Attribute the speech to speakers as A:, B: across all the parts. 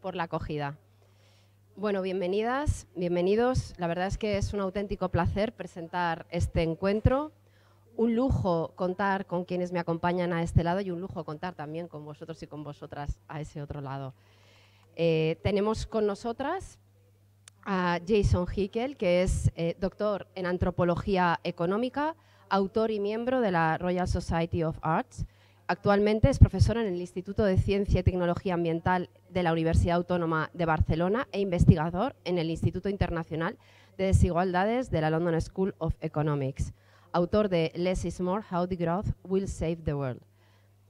A: por la acogida. Bueno, bienvenidas, bienvenidos. La verdad es que es un auténtico placer presentar este encuentro. Un lujo contar con quienes me acompañan a este lado y un lujo contar también con vosotros y con vosotras a ese otro lado. Tenemos con nosotras a Jason Hickel, que es doctor en Antropología Económica, autor y miembro de la Royal Society of Arts. Actualmente es profesor en el Instituto de Ciencia y Tecnología Ambiental de la Universidad Autónoma de Barcelona e investigador en el Instituto Internacional de Desigualdades de la London School of Economics. Autor de Less is More, How the Growth Will Save the World.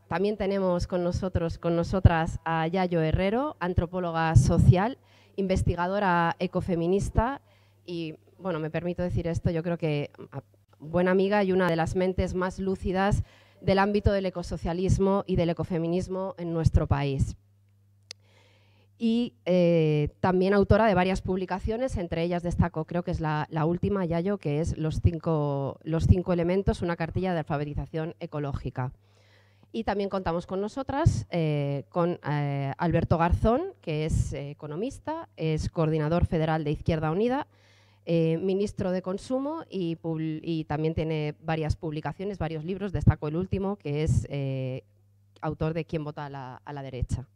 A: También tenemos con nosotras a Yayo Herrero, antropóloga social, investigadora ecofeminista y, bueno, me permito decir esto, yo creo que buena amiga y una de las mentes más lúcidas del ámbito del ecosocialismo y del ecofeminismo en nuestro país. Y también autora de varias publicaciones, entre ellas destaco, creo que es la última, Yayo, que es los cinco elementos, una cartilla de alfabetización ecológica. Y también contamos con nosotras, con Alberto Garzón, que es economista, es coordinador federal de Izquierda Unida, ministro de Consumo y también tiene varias publicaciones, varios libros, destaco el último, que es autor de Quién vota a la derecha.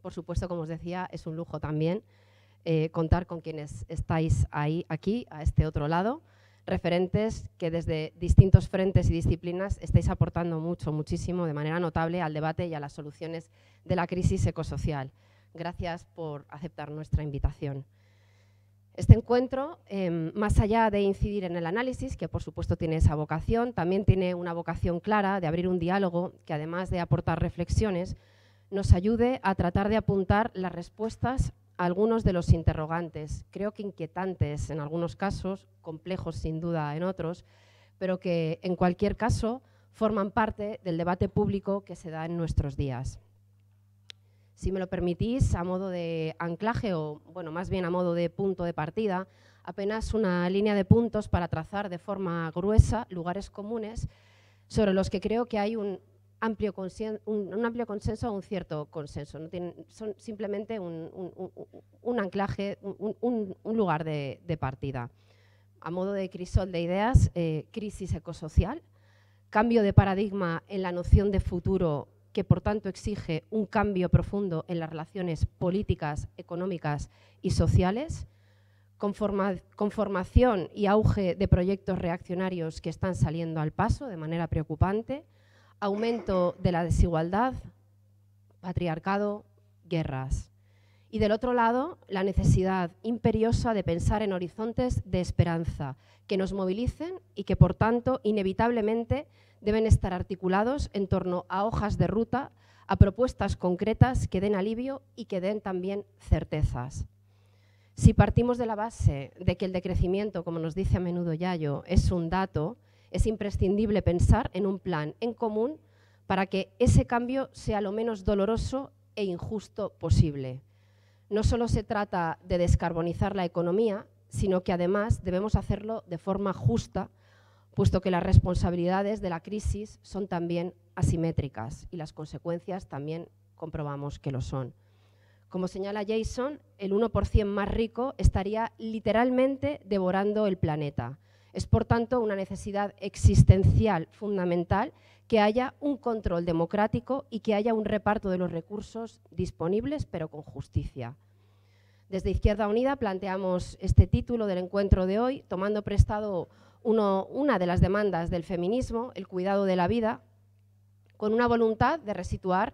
A: Por supuesto, como os decía, es un lujo también contar con quienes estáis aquí, a este otro lado, referentes que desde distintos frentes y disciplinas estáis aportando muchísimo, de manera notable, al debate y a las soluciones de la crisis ecosocial. Gracias por aceptar nuestra invitación. Este encuentro, más allá de incidir en el análisis, que por supuesto tiene esa vocación, también tiene una vocación clara de abrir un diálogo que, además de aportar reflexiones, nos ayude a tratar de apuntar las respuestas a algunos de los interrogantes, creo que inquietantes en algunos casos, complejos sin duda en otros, pero que en cualquier caso forman parte del debate público que se da en nuestros días. Si me lo permitís, a modo de anclaje o, bueno, más bien a modo de punto de partida, apenas una línea de puntos para trazar de forma gruesa lugares comunes sobre los que creo que hay un amplio consenso o un cierto consenso. Son simplemente un anclaje, un lugar de partida. A modo de crisol de ideas, crisis ecosocial, cambio de paradigma en la noción de futuro que por tanto exige un cambio profundo en las relaciones políticas, económicas y sociales, conformación y auge de proyectos reaccionarios que están saliendo al paso de manera preocupante, aumento de la desigualdad, patriarcado, guerras. Y del otro lado, la necesidad imperiosa de pensar en horizontes de esperanza que nos movilicen y que, por tanto, inevitablemente deben estar articulados en torno a hojas de ruta, a propuestas concretas que den alivio y que den también certezas. Si partimos de la base de que el decrecimiento, como nos dice a menudo Yayo, es un dato, es imprescindible pensar en un plan en común para que ese cambio sea lo menos doloroso e injusto posible. No solo se trata de descarbonizar la economía, sino que además debemos hacerlo de forma justa, puesto que las responsabilidades de la crisis son también asimétricas y las consecuencias también comprobamos que lo son. Como señala Jason, el 1% más rico estaría literalmente devorando el planeta. Es, por tanto, una necesidad existencial fundamental que haya un control democrático y que haya un reparto de los recursos disponibles, pero con justicia. Desde Izquierda Unida planteamos este título del encuentro de hoy, tomando prestado una de las demandas del feminismo, el cuidado de la vida, con una voluntad de resituar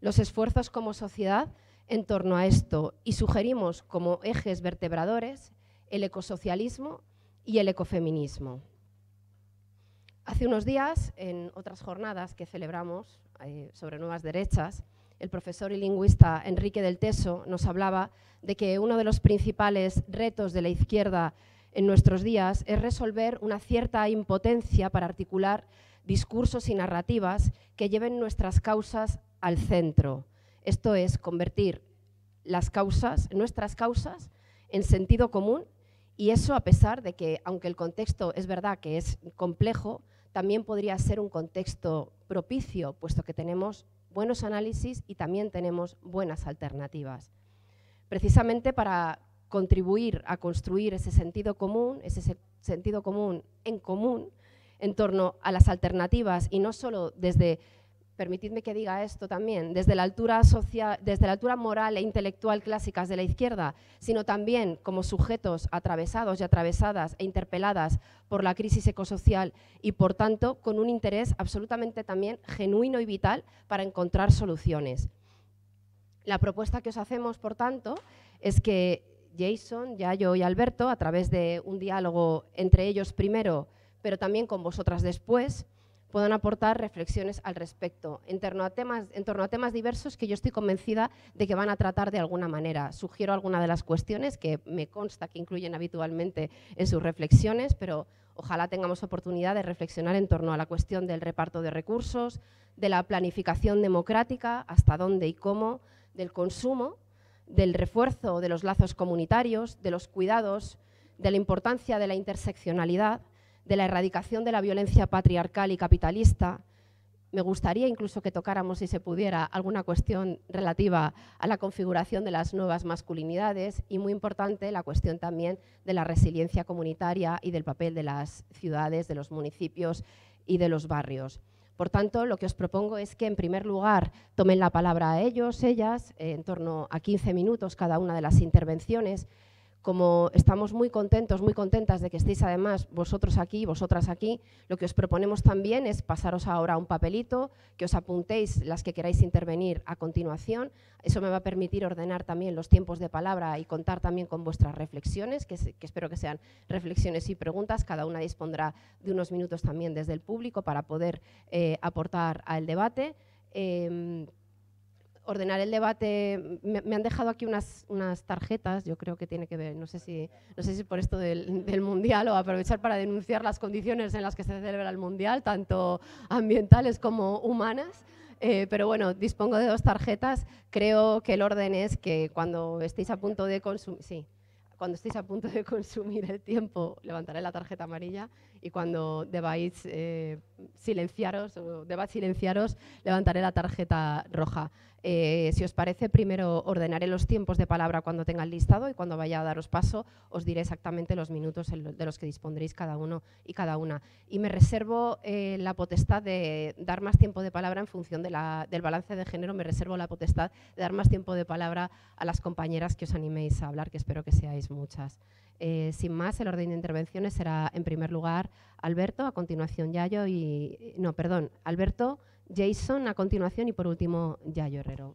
A: los esfuerzos como sociedad en torno a esto y sugerimos como ejes vertebradores el ecosocialismo y el ecofeminismo. Hace unos días, en otras jornadas que celebramos sobre nuevas derechas, el profesor y lingüista Enrique del Teso nos hablaba de que uno de los principales retos de la izquierda en nuestros días es resolver una cierta impotencia para articular discursos y narrativas que lleven nuestras causas al centro. Esto es, convertir nuestras causas en sentido común, y eso a pesar de que, aunque el contexto es verdad que es complejo, también podría ser un contexto propicio, puesto que tenemos buenos análisis y también tenemos buenas alternativas. Precisamente para contribuir a construir ese sentido común en torno a las alternativas y no solo desde, permitidme que diga esto también, desde la altura social, desde la altura moral e intelectual clásicas de la izquierda, sino también como sujetos atravesados y atravesadas e interpeladas por la crisis ecosocial y, por tanto, con un interés absolutamente también genuino y vital para encontrar soluciones. La propuesta que os hacemos, por tanto, es que Jason, Yayo y Alberto, a través de un diálogo entre ellos primero, pero también con vosotras después, puedan aportar reflexiones al respecto, en torno a temas diversos que yo estoy convencida de que van a tratar de alguna manera. Sugiero algunas de las cuestiones que me consta que incluyen habitualmente en sus reflexiones, pero ojalá tengamos oportunidad de reflexionar en torno a la cuestión del reparto de recursos, de la planificación democrática, hasta dónde y cómo, del consumo, del refuerzo de los lazos comunitarios, de los cuidados, de la importancia de la interseccionalidad, de la erradicación de la violencia patriarcal y capitalista. Me gustaría incluso que tocáramos, si se pudiera, alguna cuestión relativa a la configuración de las nuevas masculinidades y, muy importante, la cuestión también de la resiliencia comunitaria y del papel de las ciudades, de los municipios y de los barrios. Por tanto, lo que os propongo es que, en primer lugar, tomen la palabra ellos, ellas, en torno a 15 minutos cada una de las intervenciones. Como estamos muy contentos, muy contentas de que estéis además vosotros aquí, vosotras aquí, lo que os proponemos también es pasaros ahora un papelito, que os apuntéis las que queráis intervenir a continuación. Eso me va a permitir ordenar también los tiempos de palabra y contar también con vuestras reflexiones, que espero que sean reflexiones y preguntas. Cada una dispondrá de unos minutos también desde el público para poder aportar al debate. Ordenar el debate, me han dejado aquí unas tarjetas, yo creo que tiene que ver, no sé si por esto del Mundial o aprovechar para denunciar las condiciones en las que se celebra el Mundial, tanto ambientales como humanas, pero bueno, dispongo de 2 tarjetas. Creo que el orden es que cuando estéis a punto de consumir, cuando estéis a punto de consumir el tiempo, levantaré la tarjeta amarilla y cuando debáis silenciaros, levantaré la tarjeta roja. Si os parece, primero ordenaré los tiempos de palabra cuando tenga el listado y cuando vaya a daros paso os diré exactamente los minutos de los que dispondréis cada uno y cada una. Y me reservo la potestad de dar más tiempo de palabra en función del balance de género, me reservo la potestad de dar más tiempo de palabra a las compañeras que os animéis a hablar, que espero que seáis muchas. Sin más, el orden de intervenciones será, en primer lugar, Alberto, a continuación Yayo Alberto, Jason a continuación y por último Yayo Herrero.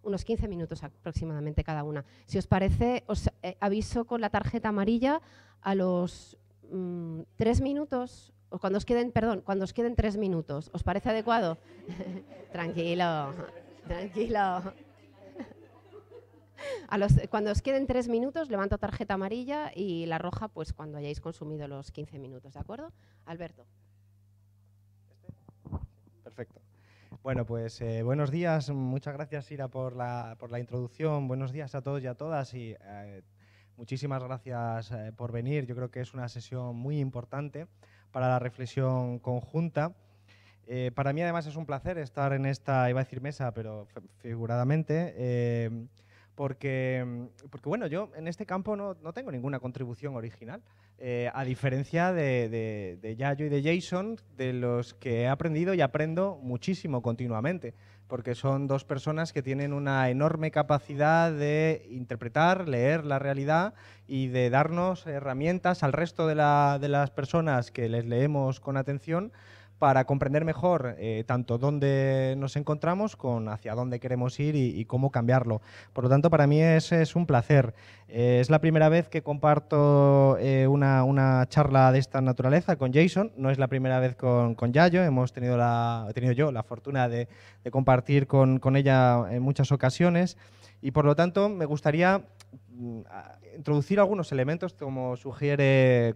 A: Unos 15 minutos aproximadamente cada una. Si os parece, os aviso con la tarjeta amarilla a los 3 minutos, o cuando os queden 3 minutos. ¿Os parece adecuado? Tranquilo. Cuando os queden 3 minutos, levanto tarjeta amarilla y la roja, pues cuando hayáis consumido los 15 minutos, ¿de acuerdo? Alberto.
B: Perfecto. Bueno, pues buenos días. Muchas gracias, Ira, por la introducción. Buenos días a todos y a todas y muchísimas gracias por venir. Yo creo que es una sesión muy importante para la reflexión conjunta. Para mí, además, es un placer estar en esta, iba a decir mesa, pero figuradamente, porque bueno, yo en este campo no tengo ninguna contribución original, a diferencia de Yayo y de Jason, de los que he aprendido y aprendo muchísimo continuamente, porque son 2 personas que tienen una enorme capacidad de interpretar, leer la realidad y de darnos herramientas al resto de las personas que les leemos con atención para comprender mejor tanto dónde nos encontramos con hacia dónde queremos ir y cómo cambiarlo. Por lo tanto, para mí es un placer. Es la primera vez que comparto una charla de esta naturaleza con Jason, no es la primera vez con Yayo, he tenido yo la fortuna de compartir con ella en muchas ocasiones y por lo tanto me gustaría introducir algunos elementos como sugiere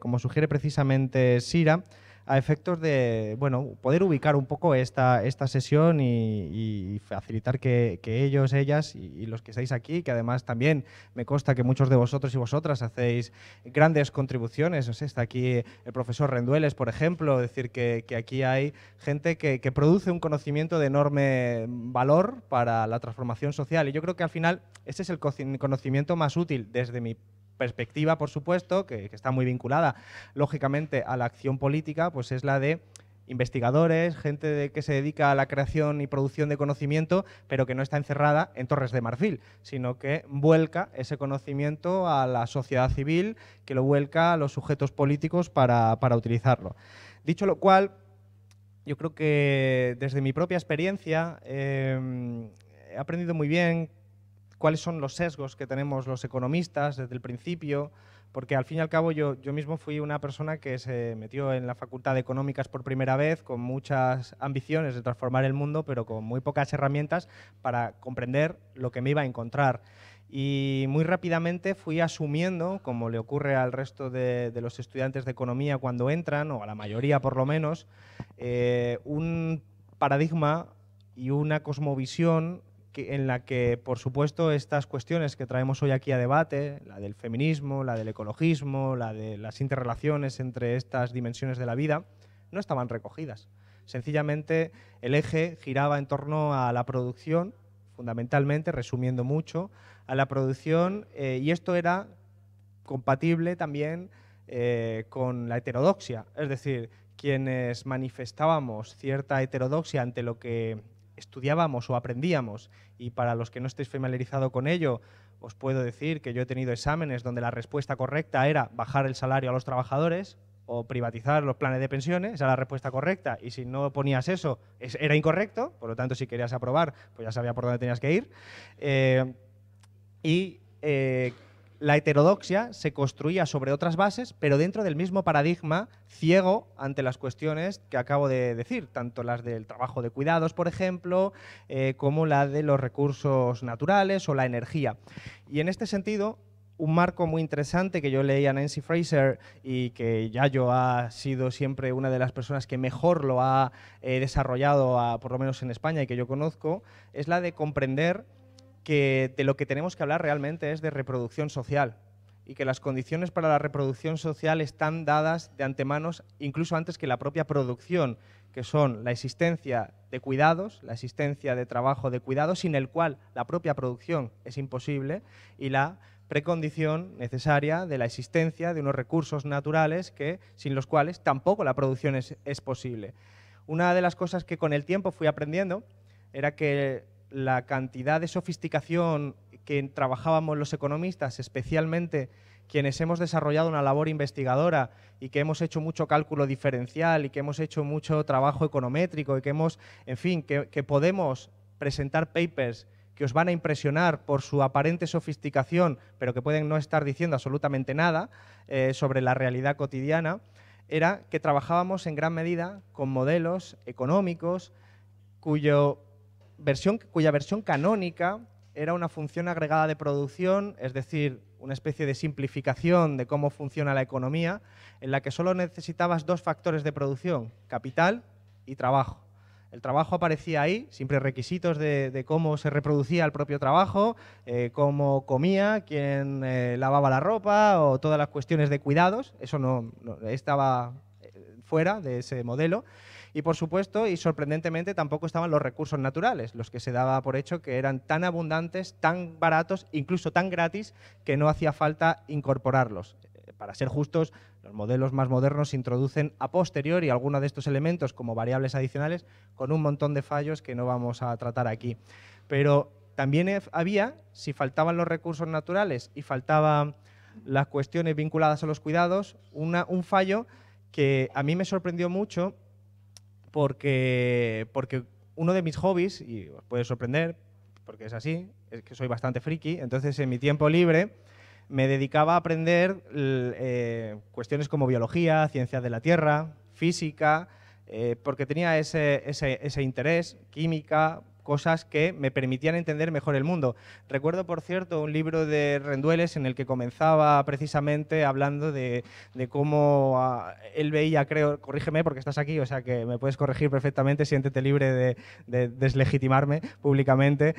B: precisamente Sira, a efectos de, bueno, poder ubicar un poco esta sesión y facilitar que ellos, ellas y los que estáis aquí, que además también me consta que muchos de vosotros y vosotras hacéis grandes contribuciones. O sea, está aquí el profesor Rendueles, por ejemplo, decir que aquí hay gente que produce un conocimiento de enorme valor para la transformación social, y yo creo que al final ese es el conocimiento más útil desde mi perspectiva, por supuesto, que está muy vinculada, lógicamente, a la acción política, pues es la de investigadores, gente que se dedica a la creación y producción de conocimiento, pero que no está encerrada en Torres de Marfil, sino que vuelca ese conocimiento a la sociedad civil, que lo vuelca a los sujetos políticos para utilizarlo. Dicho lo cual, yo creo que desde mi propia experiencia he aprendido muy bien cuáles son los sesgos que tenemos los economistas desde el principio, porque al fin y al cabo yo mismo fui una persona que se metió en la Facultad de Económicas por primera vez con muchas ambiciones de transformar el mundo, pero con muy pocas herramientas para comprender lo que me iba a encontrar. Y muy rápidamente fui asumiendo, como le ocurre al resto de los estudiantes de economía cuando entran, o a la mayoría por lo menos, un paradigma y una cosmovisión en la que, por supuesto, estas cuestiones que traemos hoy aquí a debate, la del feminismo, la del ecologismo, la de las interrelaciones entre estas dimensiones de la vida, no estaban recogidas. Sencillamente, el eje giraba en torno a la producción, fundamentalmente, resumiendo mucho, a la producción, y esto era compatible también con la heterodoxia, es decir, quienes manifestábamos cierta heterodoxia ante lo que estudiábamos o aprendíamos, y para los que no estéis familiarizados con ello, os puedo decir que yo he tenido exámenes donde la respuesta correcta era bajar el salario a los trabajadores o privatizar los planes de pensiones, esa era la respuesta correcta, y si no ponías eso, era incorrecto, por lo tanto, si querías aprobar, pues ya sabía por dónde tenías que ir. La heterodoxia se construía sobre otras bases, pero dentro del mismo paradigma ciego ante las cuestiones que acabo de decir, tanto las del trabajo de cuidados, por ejemplo, como la de los recursos naturales o la energía. Y en este sentido, un marco muy interesante que yo leí a Nancy Fraser y que Yayo ha sido siempre una de las personas que mejor lo ha desarrollado, por lo menos en España, y que yo conozco, es la de comprender que de lo que tenemos que hablar realmente es de reproducción social, y que las condiciones para la reproducción social están dadas de antemano, incluso antes que la propia producción, que son la existencia de cuidados, la existencia de trabajo de cuidados, sin el cual la propia producción es imposible, y la precondición necesaria de la existencia de unos recursos naturales que, sin los cuales tampoco la producción es posible. Una de las cosas que con el tiempo fui aprendiendo era que la cantidad de sofisticación que trabajábamos los economistas, especialmente quienes hemos desarrollado una labor investigadora y que hemos hecho mucho cálculo diferencial y que hemos hecho mucho trabajo econométrico y que hemos, en fin, que podemos presentar papers que os van a impresionar por su aparente sofisticación, pero que pueden no estar diciendo absolutamente nada sobre la realidad cotidiana, era que trabajábamos en gran medida con modelos económicos cuya versión canónica era una función agregada de producción, es decir, una especie de simplificación de cómo funciona la economía, en la que solo necesitabas dos factores de producción, capital y trabajo. El trabajo aparecía ahí, siempre requisitos de cómo se reproducía el propio trabajo, cómo comía, quién lavaba la ropa o todas las cuestiones de cuidados, eso no estaba fuera de ese modelo. Y por supuesto, y sorprendentemente, tampoco estaban los recursos naturales, los que se daba por hecho que eran tan abundantes, tan baratos, incluso tan gratis, que no hacía falta incorporarlos. Para ser justos, los modelos más modernos introducen a posteriori algunos de estos elementos como variables adicionales con un montón de fallos que no vamos a tratar aquí. Pero también había, si faltaban los recursos naturales y faltaban las cuestiones vinculadas a los cuidados, un fallo que a mí me sorprendió mucho porque uno de mis hobbies, y os puede sorprender porque es así, es que soy bastante friki, entonces en mi tiempo libre me dedicaba a aprender cuestiones como biología, ciencias de la Tierra, física, porque tenía ese interés, química, cosas que me permitían entender mejor el mundo. Recuerdo, por cierto, un libro de Rendueles en el que comenzaba precisamente hablando de cómo él veía, creo, corrígeme porque estás aquí, o sea que me puedes corregir perfectamente, siéntete libre de deslegitimarme públicamente.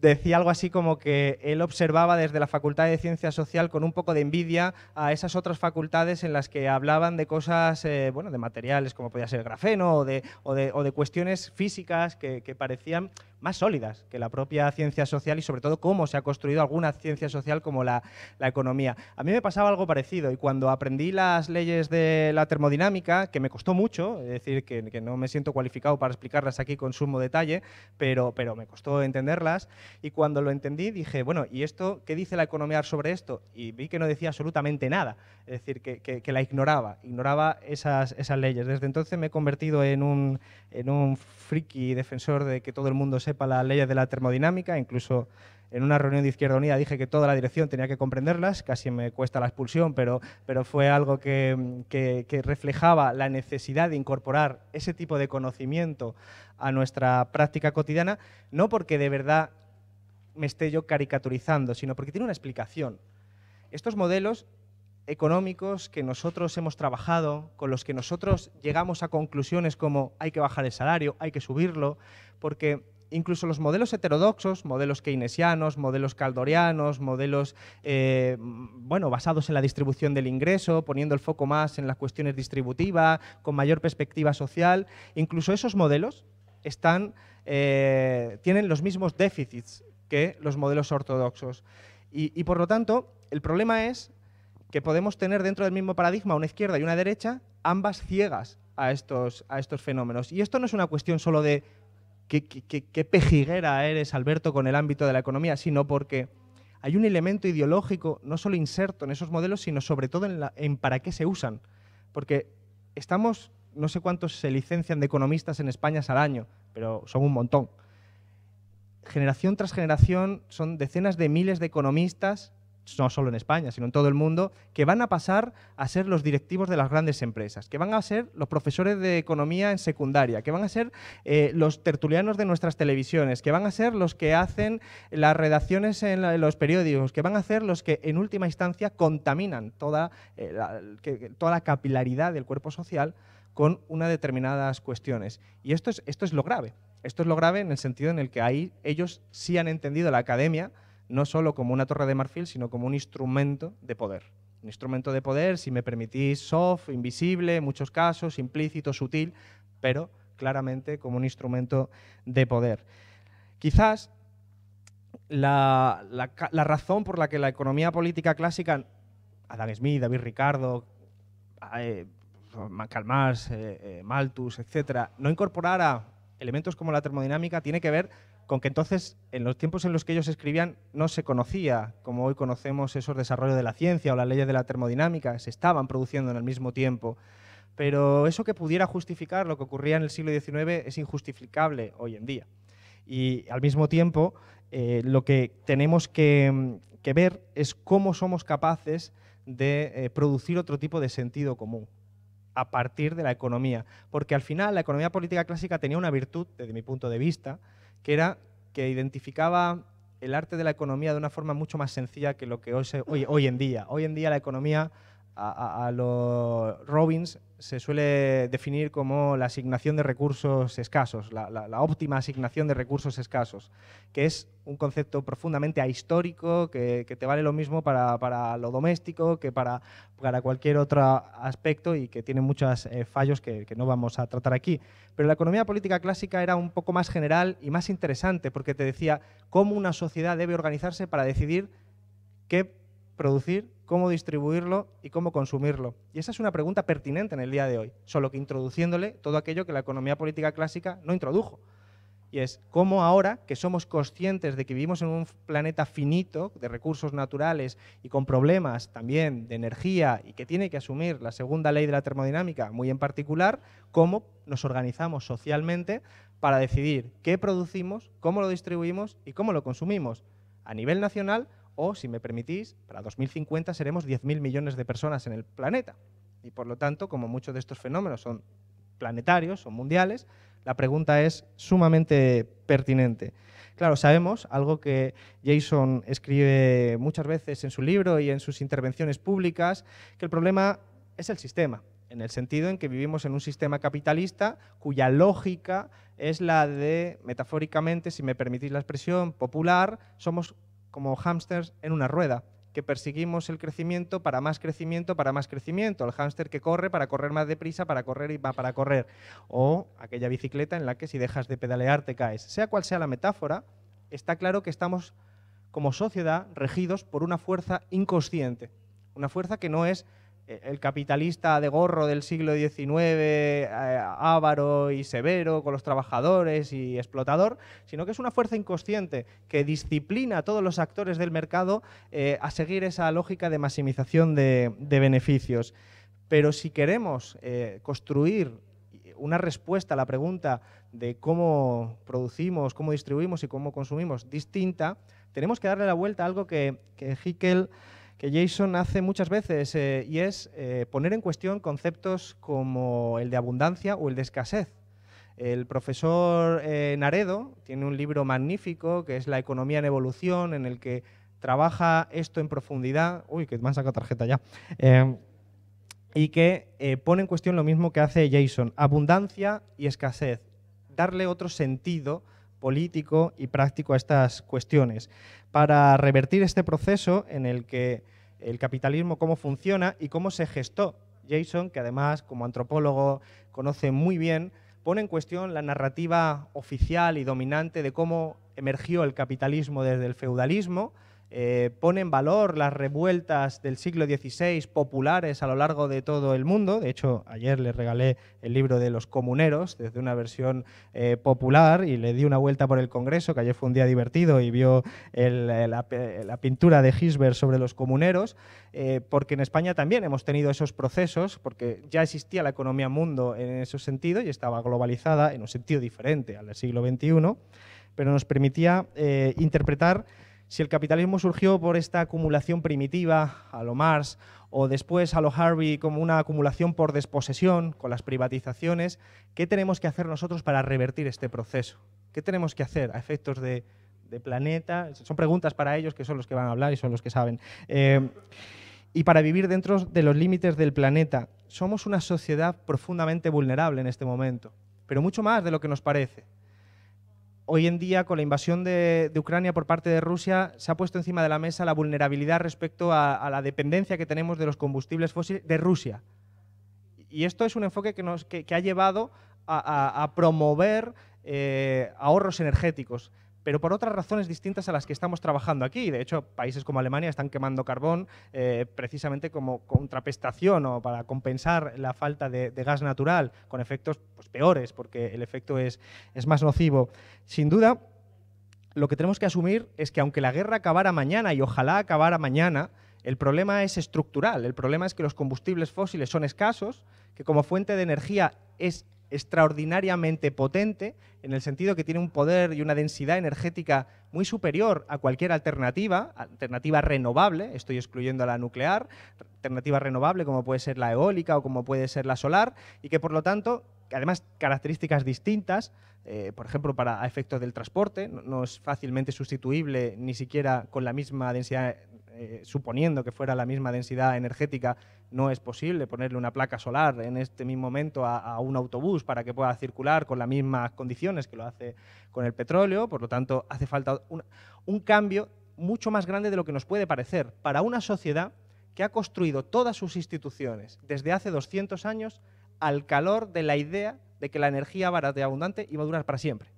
B: Decía algo así como que él observaba desde la Facultad de Ciencia Social con un poco de envidia a esas otras facultades en las que hablaban de cosas, bueno, de materiales como podía ser el grafeno o de cuestiones físicas que parecían más sólidas que la propia ciencia social y sobre todo cómo se ha construido alguna ciencia social como la economía. A mí me pasaba algo parecido y cuando aprendí las leyes de la termodinámica, que me costó mucho, es decir, que no me siento cualificado para explicarlas aquí con sumo detalle, pero me costó entenderlas. Y cuando lo entendí dije, bueno, ¿y esto qué dice la economía sobre esto? Y vi que no decía absolutamente nada, es decir, que la ignoraba esas leyes. Desde entonces me he convertido en un friki defensor de que todo el mundo sepa las leyes de la termodinámica, incluso en una reunión de Izquierda Unida dije que toda la dirección tenía que comprenderlas, casi me cuesta la expulsión, pero fue algo que reflejaba la necesidad de incorporar ese tipo de conocimiento a nuestra práctica cotidiana, no porque de verdad me esté yo caricaturizando, sino porque tiene una explicación. Estos modelos económicos que nosotros hemos trabajado, con los que nosotros llegamos a conclusiones como hay que bajar el salario, hay que subirlo, porque incluso los modelos heterodoxos, modelos keynesianos, modelos caldorianos, modelos bueno, basados en la distribución del ingreso, poniendo el foco más en las cuestiones distributivas, con mayor perspectiva social, incluso esos modelos tienen los mismos déficits que los modelos ortodoxos. Y por lo tanto, el problema es que podemos tener dentro del mismo paradigma una izquierda y una derecha, ambas ciegas a estos fenómenos. Y esto no es una cuestión solo de qué pejiguera eres, Alberto, con el ámbito de la economía, sino porque hay un elemento ideológico no solo inserto en esos modelos, sino sobre todo en para qué se usan. Porque estamos, no sé cuántos se licencian de economistas en España al año, pero son un montón. Generación tras generación son decenas de miles de economistas, no solo en España, sino en todo el mundo, que van a pasar a ser los directivos de las grandes empresas, que van a ser los profesores de economía en secundaria, que van a ser los tertulianos de nuestras televisiones, que van a ser los que hacen las redacciones en los periódicos, que van a ser los que en última instancia contaminan toda la capilaridad del cuerpo social con unas determinadas cuestiones. Y esto es lo grave. Esto es lo grave en el sentido en el que ahí ellos sí han entendido la academia no solo como una torre de marfil, sino como un instrumento de poder. Un instrumento de poder, si me permitís, soft, invisible, en muchos casos, implícito, sutil, pero claramente como un instrumento de poder. Quizás la razón por la que la economía política clásica, Adam Smith, David Ricardo, Karl Marx, Malthus, etcétera, no incorporara elementos como la termodinámica tiene que ver con que entonces, en los tiempos en los que ellos escribían, no se conocía, como hoy conocemos, esos desarrollos de la ciencia o las leyes de la termodinámica, se estaban produciendo en el mismo tiempo. Pero eso que pudiera justificar lo que ocurría en el siglo XIX es injustificable hoy en día. Y al mismo tiempo, lo que tenemos que ver es cómo somos capaces de producir otro tipo de sentido común a partir de la economía. Porque al final la economía política clásica tenía una virtud, desde mi punto de vista, que era que identificaba el arte de la economía de una forma mucho más sencilla que lo que hoy en día. Hoy en día la economía, a los Robbins, se suele definir como la asignación de recursos escasos, la óptima asignación de recursos escasos, que es un concepto profundamente ahistórico, que te vale lo mismo para lo doméstico que para cualquier otro aspecto y que tiene muchos fallos que no vamos a tratar aquí. Pero la economía política clásica era un poco más general y más interesante porque te decía cómo una sociedad debe organizarse para decidir qué producir, cómo distribuirlo y cómo consumirlo. Y esa es una pregunta pertinente en el día de hoy, solo que introduciéndole todo aquello que la economía política clásica no introdujo. Y es cómo ahora que somos conscientes de que vivimos en un planeta finito de recursos naturales y con problemas también de energía y que tiene que asumir la segunda ley de la termodinámica, muy en particular, cómo nos organizamos socialmente para decidir qué producimos, cómo lo distribuimos y cómo lo consumimos a nivel nacional. O, si me permitís, para 2050 seremos 10.000 millones de personas en el planeta. Y por lo tanto, como muchos de estos fenómenos son planetarios, son mundiales, la pregunta es sumamente pertinente. Claro, sabemos, algo que Jason escribe muchas veces en su libro y en sus intervenciones públicas, que el problema es el sistema, en el sentido en que vivimos en un sistema capitalista cuya lógica es la de, metafóricamente, si me permitís la expresión popular, somos como hámsters en una rueda, que perseguimos el crecimiento para más crecimiento, para más crecimiento. El hámster que corre para correr más deprisa, para correr y va para correr. O aquella bicicleta en la que si dejas de pedalear te caes. Sea cual sea la metáfora, está claro que estamos como sociedad regidos por una fuerza inconsciente. Una fuerza que no es el capitalista de gorro del siglo XIX, avaro y severo con los trabajadores y explotador, sino que es una fuerza inconsciente que disciplina a todos los actores del mercado a seguir esa lógica de maximización de beneficios. Pero si queremos construir una respuesta a la pregunta de cómo producimos, cómo distribuimos y cómo consumimos distinta, tenemos que darle la vuelta a algo que Jason hace muchas veces y es poner en cuestión conceptos como el de abundancia o el de escasez. El profesor Naredo tiene un libro magnífico que es La economía en evolución, en el que trabaja esto en profundidad. Uy, que me han sacado tarjeta ya. Y que pone en cuestión lo mismo que hace Jason, abundancia y escasez, darle otro sentido político y práctico a estas cuestiones, para revertir este proceso en el que el capitalismo, cómo funciona y cómo se gestó. Jason, que además como antropólogo conoce muy bien, pone en cuestión la narrativa oficial y dominante de cómo emergió el capitalismo desde el feudalismo, pone en valor las revueltas del siglo XVI populares a lo largo de todo el mundo. De hecho, ayer le regalé el libro de los comuneros, desde una versión popular, y le di una vuelta por el Congreso, que ayer fue un día divertido, y vio la pintura de Gisbert sobre los comuneros, porque en España también hemos tenido esos procesos, porque ya existía la economía mundo en ese sentido y estaba globalizada en un sentido diferente al del siglo XXI, pero nos permitía interpretar si el capitalismo surgió por esta acumulación primitiva a lo Marx o después a lo Harvey como una acumulación por desposesión con las privatizaciones, ¿qué tenemos que hacer nosotros para revertir este proceso? ¿Qué tenemos que hacer a efectos de planeta? Son preguntas para ellos, que son los que van a hablar y son los que saben. Y para vivir dentro de los límites del planeta. Somos una sociedad profundamente vulnerable en este momento, pero mucho más de lo que nos parece. Hoy en día, con la invasión de Ucrania por parte de Rusia, se ha puesto encima de la mesa la vulnerabilidad respecto a la dependencia que tenemos de los combustibles fósiles de Rusia. Y esto es un enfoque que ha llevado a promover ahorros energéticos, pero por otras razones distintas a las que estamos trabajando aquí. De hecho, países como Alemania están quemando carbón precisamente como contraprestación o para compensar la falta de gas natural, con efectos pues, peores, porque el efecto es más nocivo. Sin duda, lo que tenemos que asumir es que aunque la guerra acabara mañana, y ojalá acabara mañana, el problema es estructural. El problema es que los combustibles fósiles son escasos, que como fuente de energía es extraordinariamente potente, en el sentido que tiene un poder y una densidad energética muy superior a cualquier alternativa renovable, estoy excluyendo a la nuclear, alternativa renovable como puede ser la eólica o como puede ser la solar, y que por lo tanto, además características distintas, por ejemplo para efectos del transporte, no es fácilmente sustituible ni siquiera con la misma densidad, suponiendo que fuera la misma densidad energética, no es posible ponerle una placa solar en este mismo momento a un autobús para que pueda circular con las mismas condiciones que lo hace con el petróleo. Por lo tanto, hace falta un cambio mucho más grande de lo que nos puede parecer para una sociedad que ha construido todas sus instituciones desde hace 200 años al calor de la idea de que la energía barata y abundante iba a durar para siempre.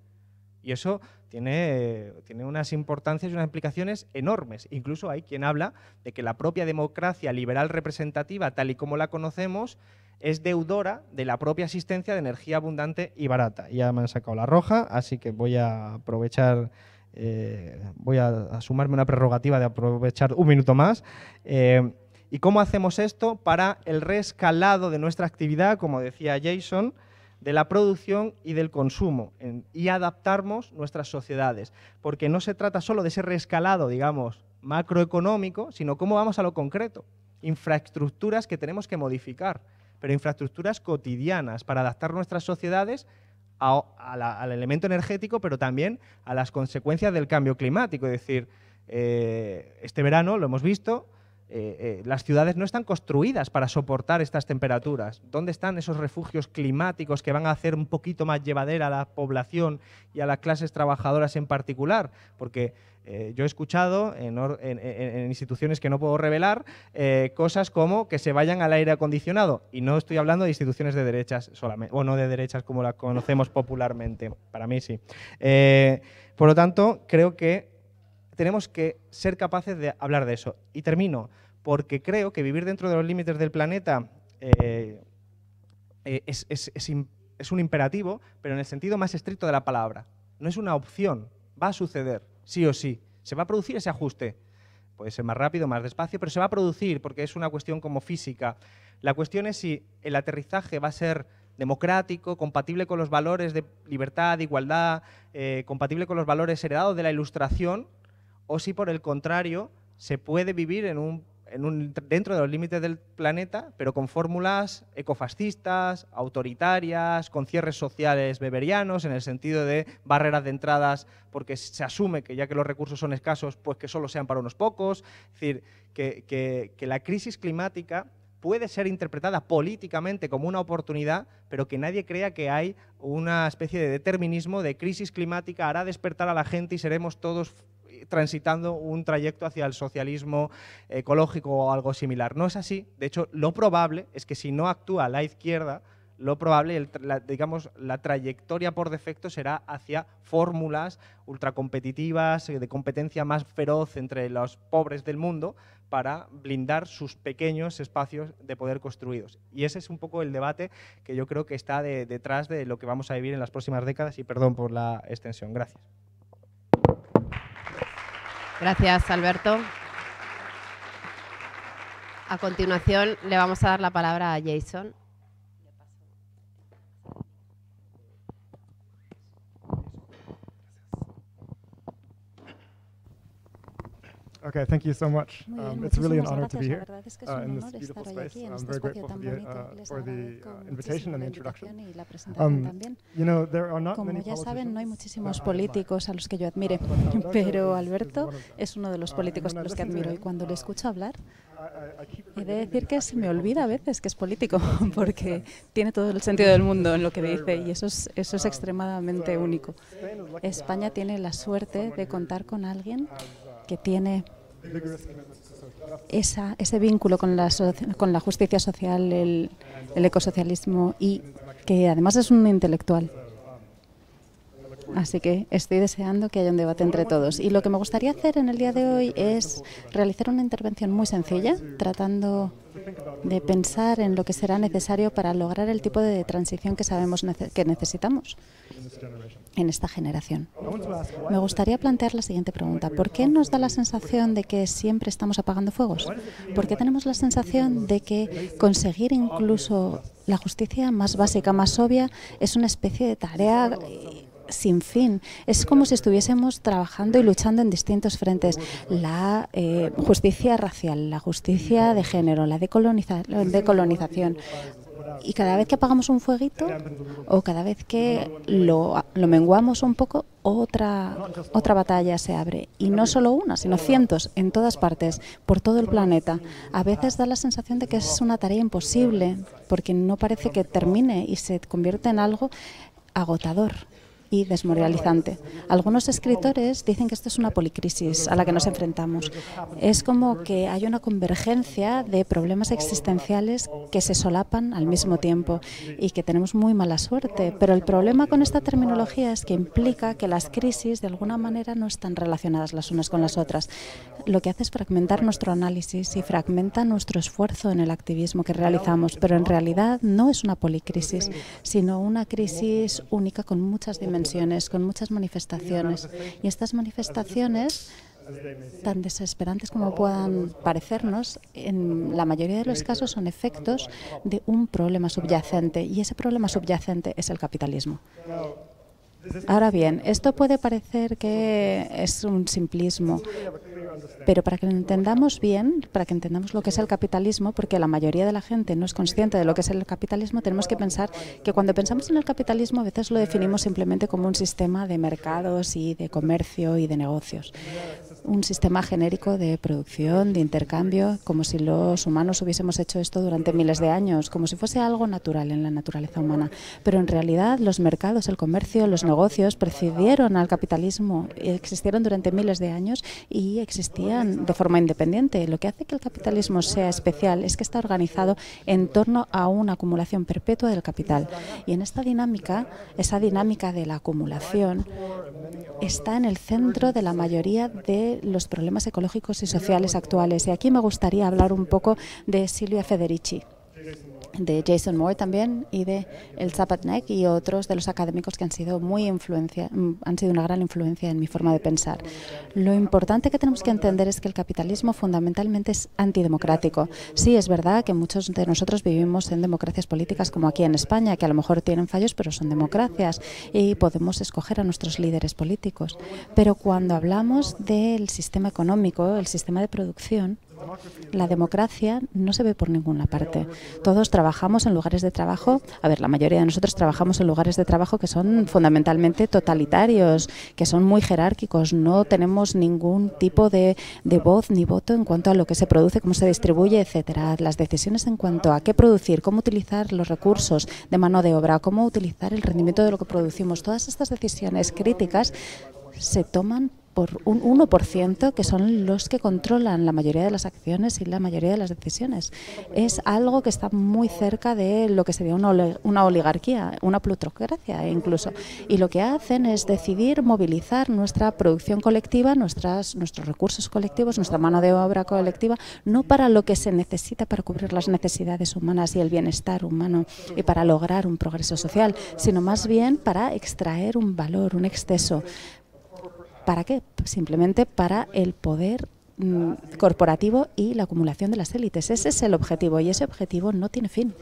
B: Y eso tiene unas importancias y unas implicaciones enormes. Incluso hay quien habla de que la propia democracia liberal representativa, tal y como la conocemos, es deudora de la propia existencia de energía abundante y barata. Ya me han sacado la roja, así que voy a aprovechar, voy a sumarme una prerrogativa de aprovechar un minuto más. ¿Y cómo hacemos esto para el reescalado de nuestra actividad, como decía Jason, de la producción y del consumo, y adaptarnos nuestras sociedades? Porque no se trata solo de ese reescalado, digamos, macroeconómico, sino cómo vamos a lo concreto. Infraestructuras que tenemos que modificar, pero infraestructuras cotidianas para adaptar nuestras sociedades al elemento energético, pero también a las consecuencias del cambio climático. Es decir, este verano lo hemos visto, las ciudades no están construidas para soportar estas temperaturas. ¿Dónde están esos refugios climáticos que van a hacer un poquito más llevadera a la población y a las clases trabajadoras en particular? Porque yo he escuchado en instituciones que no puedo revelar cosas como que se vayan al aire acondicionado, y no estoy hablando de instituciones de derechas solamente, o no de derechas como las conocemos popularmente. Para mí sí. Por lo tanto, creo que tenemos que ser capaces de hablar de eso. Y termino, porque creo que vivir dentro de los límites del planeta es un imperativo, pero en el sentido más estricto de la palabra. No es una opción, va a suceder, sí o sí. Se va a producir ese ajuste. Puede ser más rápido, más despacio, pero se va a producir porque es una cuestión como física. La cuestión es si el aterrizaje va a ser democrático, compatible con los valores de libertad, de igualdad, compatible con los valores heredados de la Ilustración, o si por el contrario se puede vivir dentro de los límites del planeta, pero con fórmulas ecofascistas, autoritarias, con cierres sociales weberianos, en el sentido de barreras de entradas, porque se asume que ya que los recursos son escasos, pues que solo sean para unos pocos. Es decir, que la crisis climática puede ser interpretada políticamente como una oportunidad, pero que nadie crea que hay una especie de determinismo de crisis climática hará despertar a la gente y seremos todos transitando un trayecto hacia el socialismo ecológico o algo similar. No es así. De hecho, lo probable es que si no actúa la izquierda, lo probable, digamos, la trayectoria por defecto será hacia fórmulas ultracompetitivas, de competencia más feroz entre los pobres del mundo, para blindar sus pequeños espacios de poder construidos. Y ese es un poco el debate que yo creo que está detrás de lo que vamos a vivir en las próximas décadas, y perdón por la extensión. Gracias.
A: Gracias, Alberto. A continuación le vamos a dar la palabra a Jason.
C: Okay, thank you so much. It's really an honor to be here in this
D: this
C: beautiful space. I'm very
D: espacio
C: grateful
D: tan bonito.
C: for the invitation and the introduction.
D: Y la presentación también.
C: You know, there are not
D: Como
C: many
D: ya saben, no hay
C: politicians
D: muchísimos
C: that I admire.
D: políticos a los que yo admire, pero Alberto es uno de los políticos a los que admiro, y cuando le escucho hablar, he de decir que se me olvida a veces que es político, porque tiene todo el sentido del mundo en lo que dice, y eso es extremadamente único. España tiene la suerte de contar con alguien que tiene ese vínculo con la justicia social, el ecosocialismo, y que además es un intelectual. Así que estoy deseando que haya un debate entre todos. Y lo que me gustaría hacer en el día de hoy es realizar una intervención muy sencilla, tratando de pensar en lo que será necesario para lograr el tipo de transición que sabemos que necesitamos en esta generación. Me gustaría plantear la siguiente pregunta. ¿Por qué nos da la sensación de que siempre estamos apagando fuegos? ¿Por qué tenemos la sensación de que conseguir incluso la justicia más básica, más obvia, es una especie de tarea sin fin? Es como si estuviésemos trabajando y luchando en distintos frentes. La justicia racial, la justicia de género, la decolonización. Y cada vez que apagamos un fueguito o cada vez que lo menguamos un poco, otra batalla se abre. Y no solo una, sino cientos, en todas partes, por todo el planeta. A veces da la sensación de que es una tarea imposible, porque no parece que termine y se convierte en algo agotador y desmoralizante. Algunos escritores dicen que esto es una policrisis a la que nos enfrentamos. Es como que hay una convergencia de problemas existenciales que se solapan al mismo tiempo y que tenemos muy mala suerte. Pero el problema con esta terminología es que implica que las crisis de alguna manera no están relacionadas las unas con las otras. Lo que hace es fragmentar nuestro análisis y fragmenta nuestro esfuerzo en el activismo que realizamos. Pero en realidad no es una policrisis, sino una crisis única con muchas dimensiones, con muchas manifestaciones. Y estas manifestaciones, tan desesperantes como puedan parecernos, en la mayoría de los casos son efectos de un problema subyacente, y ese problema subyacente es el capitalismo. Ahora bien, esto puede parecer que es un simplismo, Pero para que lo entendamos bien, para que entendamos lo que es el capitalismo, porque la mayoría de la gente no es consciente de lo que es el capitalismo, tenemos que pensar que cuando pensamos en el capitalismo a veces lo definimos simplemente como un sistema de mercados y de comercio y de negocios. Un sistema genérico de producción, de intercambio, como si los humanos hubiésemos hecho esto durante miles de años, como si fuese algo natural en la naturaleza humana. Pero en realidad los mercados, el comercio, los negocios precedieron al capitalismo, existieron durante miles de años y existían de forma independiente. Lo que hace que el capitalismo sea especial es que está organizado en torno a una acumulación perpetua del capital. Y en esta dinámica, esa dinámica de la acumulación, está en el centro de la mayoría de los problemas ecológicos y sociales actuales. Y aquí me gustaría hablar un poco de Silvia Federici, de Jason Moore también y de El Zapatnek y otros de los académicos que han sido una gran influencia en mi forma de pensar. Lo importante que tenemos que entender es que el capitalismo fundamentalmente es antidemocrático. Sí, es verdad que muchos de nosotros vivimos en democracias políticas como aquí en España, que a lo mejor tienen fallos, pero son democracias y podemos escoger a nuestros líderes políticos. Pero cuando hablamos del sistema económico, el sistema de producción, la democracia no se ve por ninguna parte. Todos trabajamos en lugares de trabajo, la mayoría de nosotros trabajamos en lugares de trabajo que son fundamentalmente totalitarios, que son muy jerárquicos, no tenemos ningún tipo de voz ni voto en cuanto a lo que se produce, cómo se distribuye, etcétera. Las decisiones en cuanto a qué producir, cómo utilizar los recursos de mano de obra, cómo utilizar el rendimiento de lo que producimos, todas estas decisiones críticas se toman por un 1%, que son los que controlan la mayoría de las acciones y la mayoría de las decisiones. Es algo que está muy cerca de lo que sería una oligarquía, una plutocracia incluso. Y lo que hacen es decidir movilizar nuestra producción colectiva, nuestros recursos colectivos, nuestra mano de obra colectiva, no para lo que se necesita para cubrir las necesidades humanas y el bienestar humano y para lograr un progreso social, sino más bien para extraer un valor, un exceso. ¿Para qué? Simplemente para el poder corporativo y la acumulación de las élites. Ese es el objetivo y ese objetivo no tiene fin.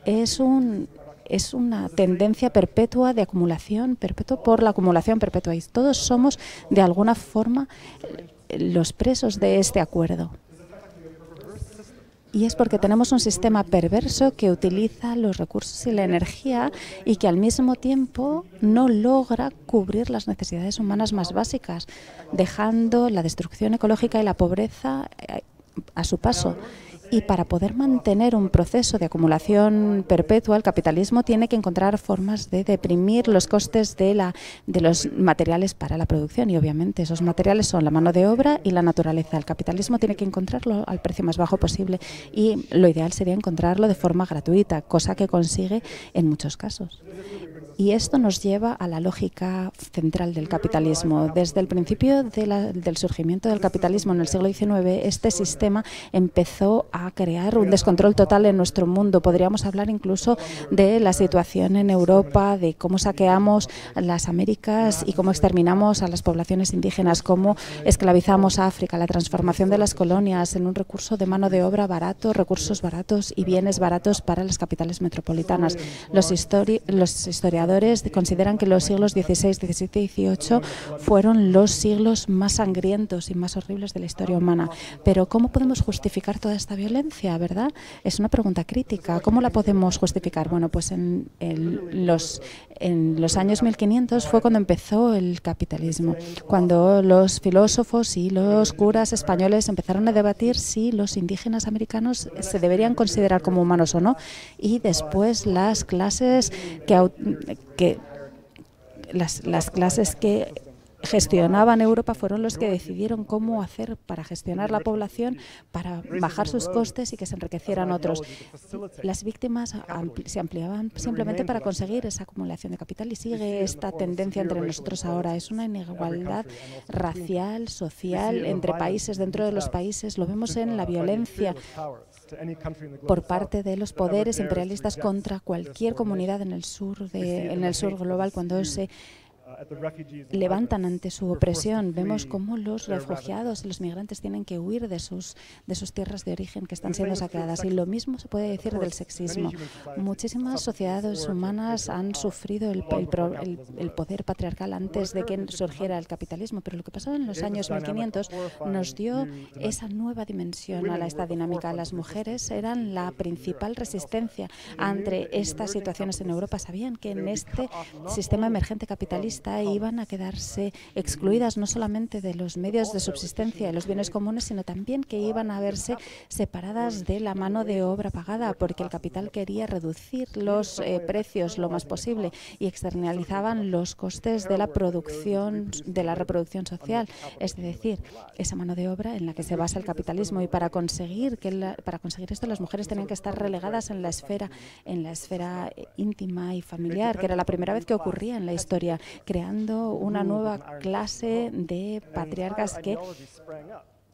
D: Es una tendencia perpetua de acumulación perpetua por la acumulación perpetua y todos somos de alguna forma los presos de este acuerdo. Y es porque tenemos un sistema perverso que utiliza los recursos y la energía y que al mismo tiempo no logra cubrir las necesidades humanas más básicas, dejando la destrucción ecológica y la pobreza a su paso. Y para poder mantener un proceso de acumulación perpetua, el capitalismo tiene que encontrar formas de deprimir los costes de los materiales para la producción. Y obviamente esos materiales son la mano de obra y la naturaleza. El capitalismo tiene que encontrarlo al precio más bajo posible. Y lo ideal sería encontrarlo de forma gratuita, cosa que consigue en muchos casos. Y esto nos lleva a la lógica central del capitalismo. Desde el principio del surgimiento del capitalismo en el siglo XIX, este sistema empezó a crear un descontrol total en nuestro mundo. Podríamos hablar incluso de la situación en Europa, de cómo saqueamos las Américas y cómo exterminamos a las poblaciones indígenas, cómo esclavizamos a África, la transformación de las colonias en un recurso de mano de obra barato, recursos baratos y bienes baratos para las capitales metropolitanas. Los historiadores consideran que los siglos XVI, XVII y XVIII fueron los siglos más sangrientos y más horribles de la historia humana. Pero ¿cómo podemos justificar toda esta violencia, verdad? Es una pregunta crítica. ¿Cómo la podemos justificar? Bueno, pues en los años 1500 fue cuando empezó el capitalismo, cuando los filósofos y los curas españoles empezaron a debatir si los indígenas americanos se deberían considerar como humanos o no, y después las clases que gestionaban Europa fueron los que decidieron cómo hacer para gestionar la población, para bajar sus costes y que se enriquecieran otros. Las víctimas se ampliaban simplemente para conseguir esa acumulación de capital y sigue esta tendencia entre nosotros ahora. Es una inigualdad racial, social, entre países, dentro de los países. Lo vemos en la violencia por parte de los poderes imperialistas contra cualquier comunidad en el sur global cuando se levantan ante su opresión. Vemos cómo los refugiados y los migrantes tienen que huir de sus tierras de origen que están siendo saqueadas. Y lo mismo se puede decir del sexismo. Muchísimas sociedades humanas han sufrido el poder patriarcal antes de que surgiera el capitalismo, pero lo que pasó en los años 1500 nos dio esa nueva dimensión a esta dinámica. Las mujeres eran la principal resistencia ante estas situaciones en Europa. Sabían que en este sistema emergente capitalista iban a quedarse excluidas no solamente de los medios de subsistencia y los bienes comunes, sino también que iban a verse separadas de la mano de obra pagada, porque el capital quería reducir los precios lo más posible y externalizaban los costes de la producción, de la reproducción social, es decir, esa mano de obra en la que se basa el capitalismo. Y para conseguir esto, las mujeres tenían que estar relegadas en la esfera íntima y familiar, que era la primera vez que ocurría en la historia, creando una nueva clase de patriarcas que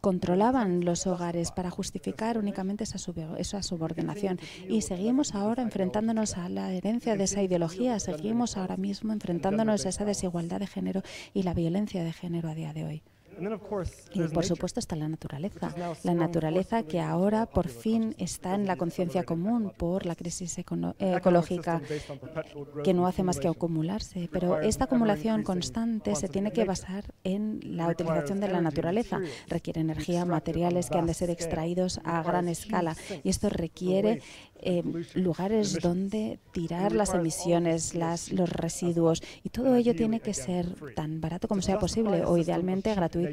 D: controlaban los hogares para justificar únicamente esa subordinación. Y seguimos ahora enfrentándonos a la herencia de esa ideología, seguimos ahora mismo enfrentándonos a esa desigualdad de género y la violencia de género a día de hoy. Y por supuesto está la naturaleza que ahora por fin está en la conciencia común por la crisis ecológica, que no hace más que acumularse. Pero esta acumulación constante se tiene que basar en la utilización de la naturaleza. Requiere energía, materiales que han de ser extraídos a gran escala, y esto requiere lugares donde tirar las emisiones, los residuos, y todo ello tiene que ser tan barato como sea posible o idealmente gratuito.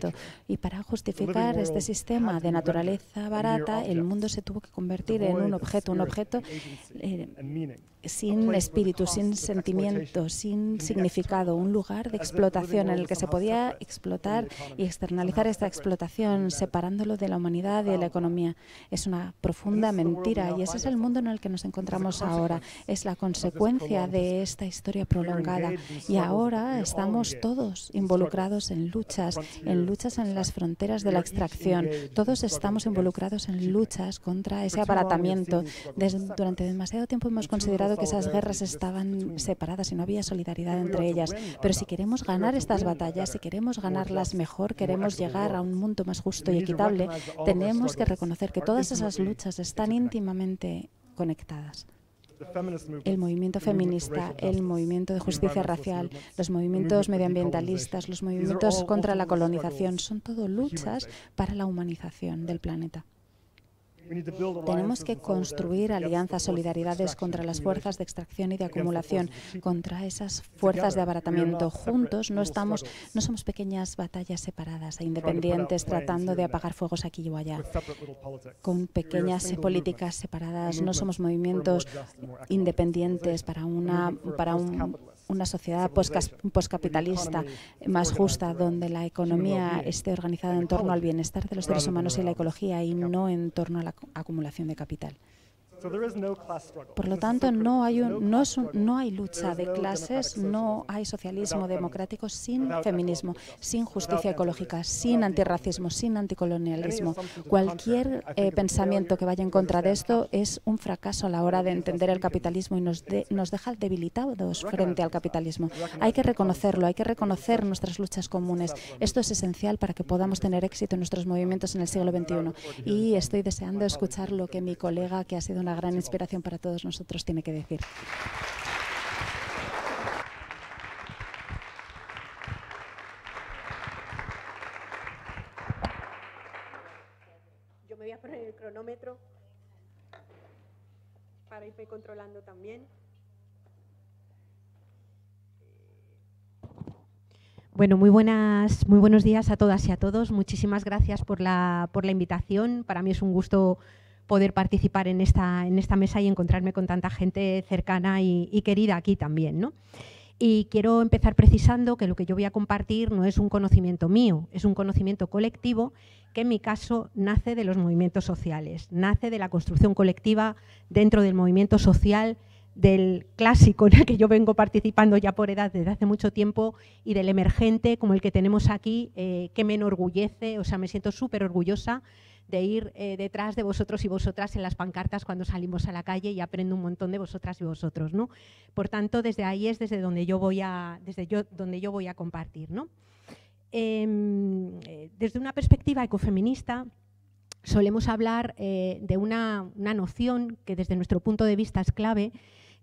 D: Y para justificar este sistema de naturaleza barata, el mundo se tuvo que convertir en un objeto sin espíritu, sin sentimiento, sin significado, un lugar de explotación en el que se podía explotar y externalizar esta explotación, separándolo de la humanidad y de la economía. Es una profunda mentira, y ese es el mundo en el que nos encontramos ahora. Es la consecuencia de esta historia prolongada, y ahora estamos todos involucrados en luchas en las fronteras de la extracción. Todos estamos involucrados en luchas contra ese abaratamiento. Durante demasiado tiempo hemos considerado que esas guerras estaban separadas y no había solidaridad entre ellas. Pero si queremos ganar estas batallas, si queremos ganarlas mejor, queremos llegar a un mundo más justo y equitable, tenemos que reconocer que todas esas luchas están íntimamente conectadas. El movimiento feminista, el movimiento de justicia racial, los movimientos medioambientalistas, los movimientos contra la colonización, son todo luchas para la humanización del planeta. Tenemos que construir alianzas, solidaridades contra las fuerzas de extracción y de acumulación, contra esas fuerzas de abaratamiento. Juntos no somos pequeñas batallas separadas e independientes tratando de apagar fuegos aquí o allá. Con pequeñas políticas separadas, no somos movimientos independientes para una sociedad poscapitalista más justa, donde la economía esté organizada en torno al bienestar de los seres humanos y la ecología, y no en torno a la acumulación de capital. Por lo tanto, no hay lucha de clases, no hay socialismo democrático sin feminismo, sin justicia ecológica, sin antirracismo, sin anticolonialismo. Cualquier pensamiento que vaya en contra de esto es un fracaso a la hora de entender el capitalismo y nos deja debilitados frente al capitalismo. Hay que reconocerlo, hay que reconocer nuestras luchas comunes. Esto es esencial para que podamos tener éxito en nuestros movimientos en el siglo XXI. Y estoy deseando escuchar lo que mi colega, que ha sido una gran inspiración para todos nosotros, tiene que decir.
E: Yo me voy a poner el cronómetro para irme controlando también.
F: Bueno, muy buenos días a todas y a todos. Muchísimas gracias por la invitación. Para mí es un gusto poder participar en esta mesa y encontrarme con tanta gente cercana y querida aquí también, ¿no? Y quiero empezar precisando que lo que yo voy a compartir no es un conocimiento mío, es un conocimiento colectivo que en mi caso nace de los movimientos sociales, nace de la construcción colectiva dentro del movimiento social, del clásico en el que yo vengo participando ya por edad desde hace mucho tiempo, y del emergente como el que tenemos aquí, que me enorgullece, o sea, me siento súper orgullosa de ir detrás de vosotros y vosotras en las pancartas cuando salimos a la calle, y aprendo un montón de vosotras y vosotros, ¿no? Por tanto, desde ahí es desde donde yo voy a compartir, ¿no? Desde una perspectiva ecofeminista, solemos hablar de una noción que desde nuestro punto de vista es clave,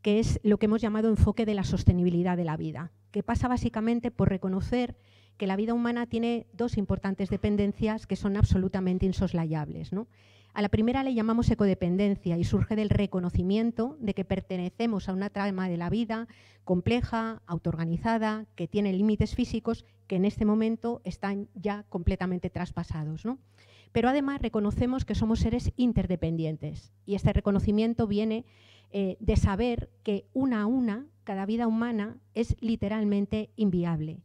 F: que es lo que hemos llamado enfoque de la sostenibilidad de la vida, que pasa básicamente por reconocer que la vida humana tiene dos importantes dependencias que son absolutamente insoslayables, ¿no? A la primera le llamamos ecodependencia y surge del reconocimiento de que pertenecemos a una trama de la vida compleja, autoorganizada, que tiene límites físicos que en este momento están ya completamente traspasados, ¿no? Pero además reconocemos que somos seres interdependientes, y este reconocimiento viene de saber que una a una cada vida humana es literalmente inviable,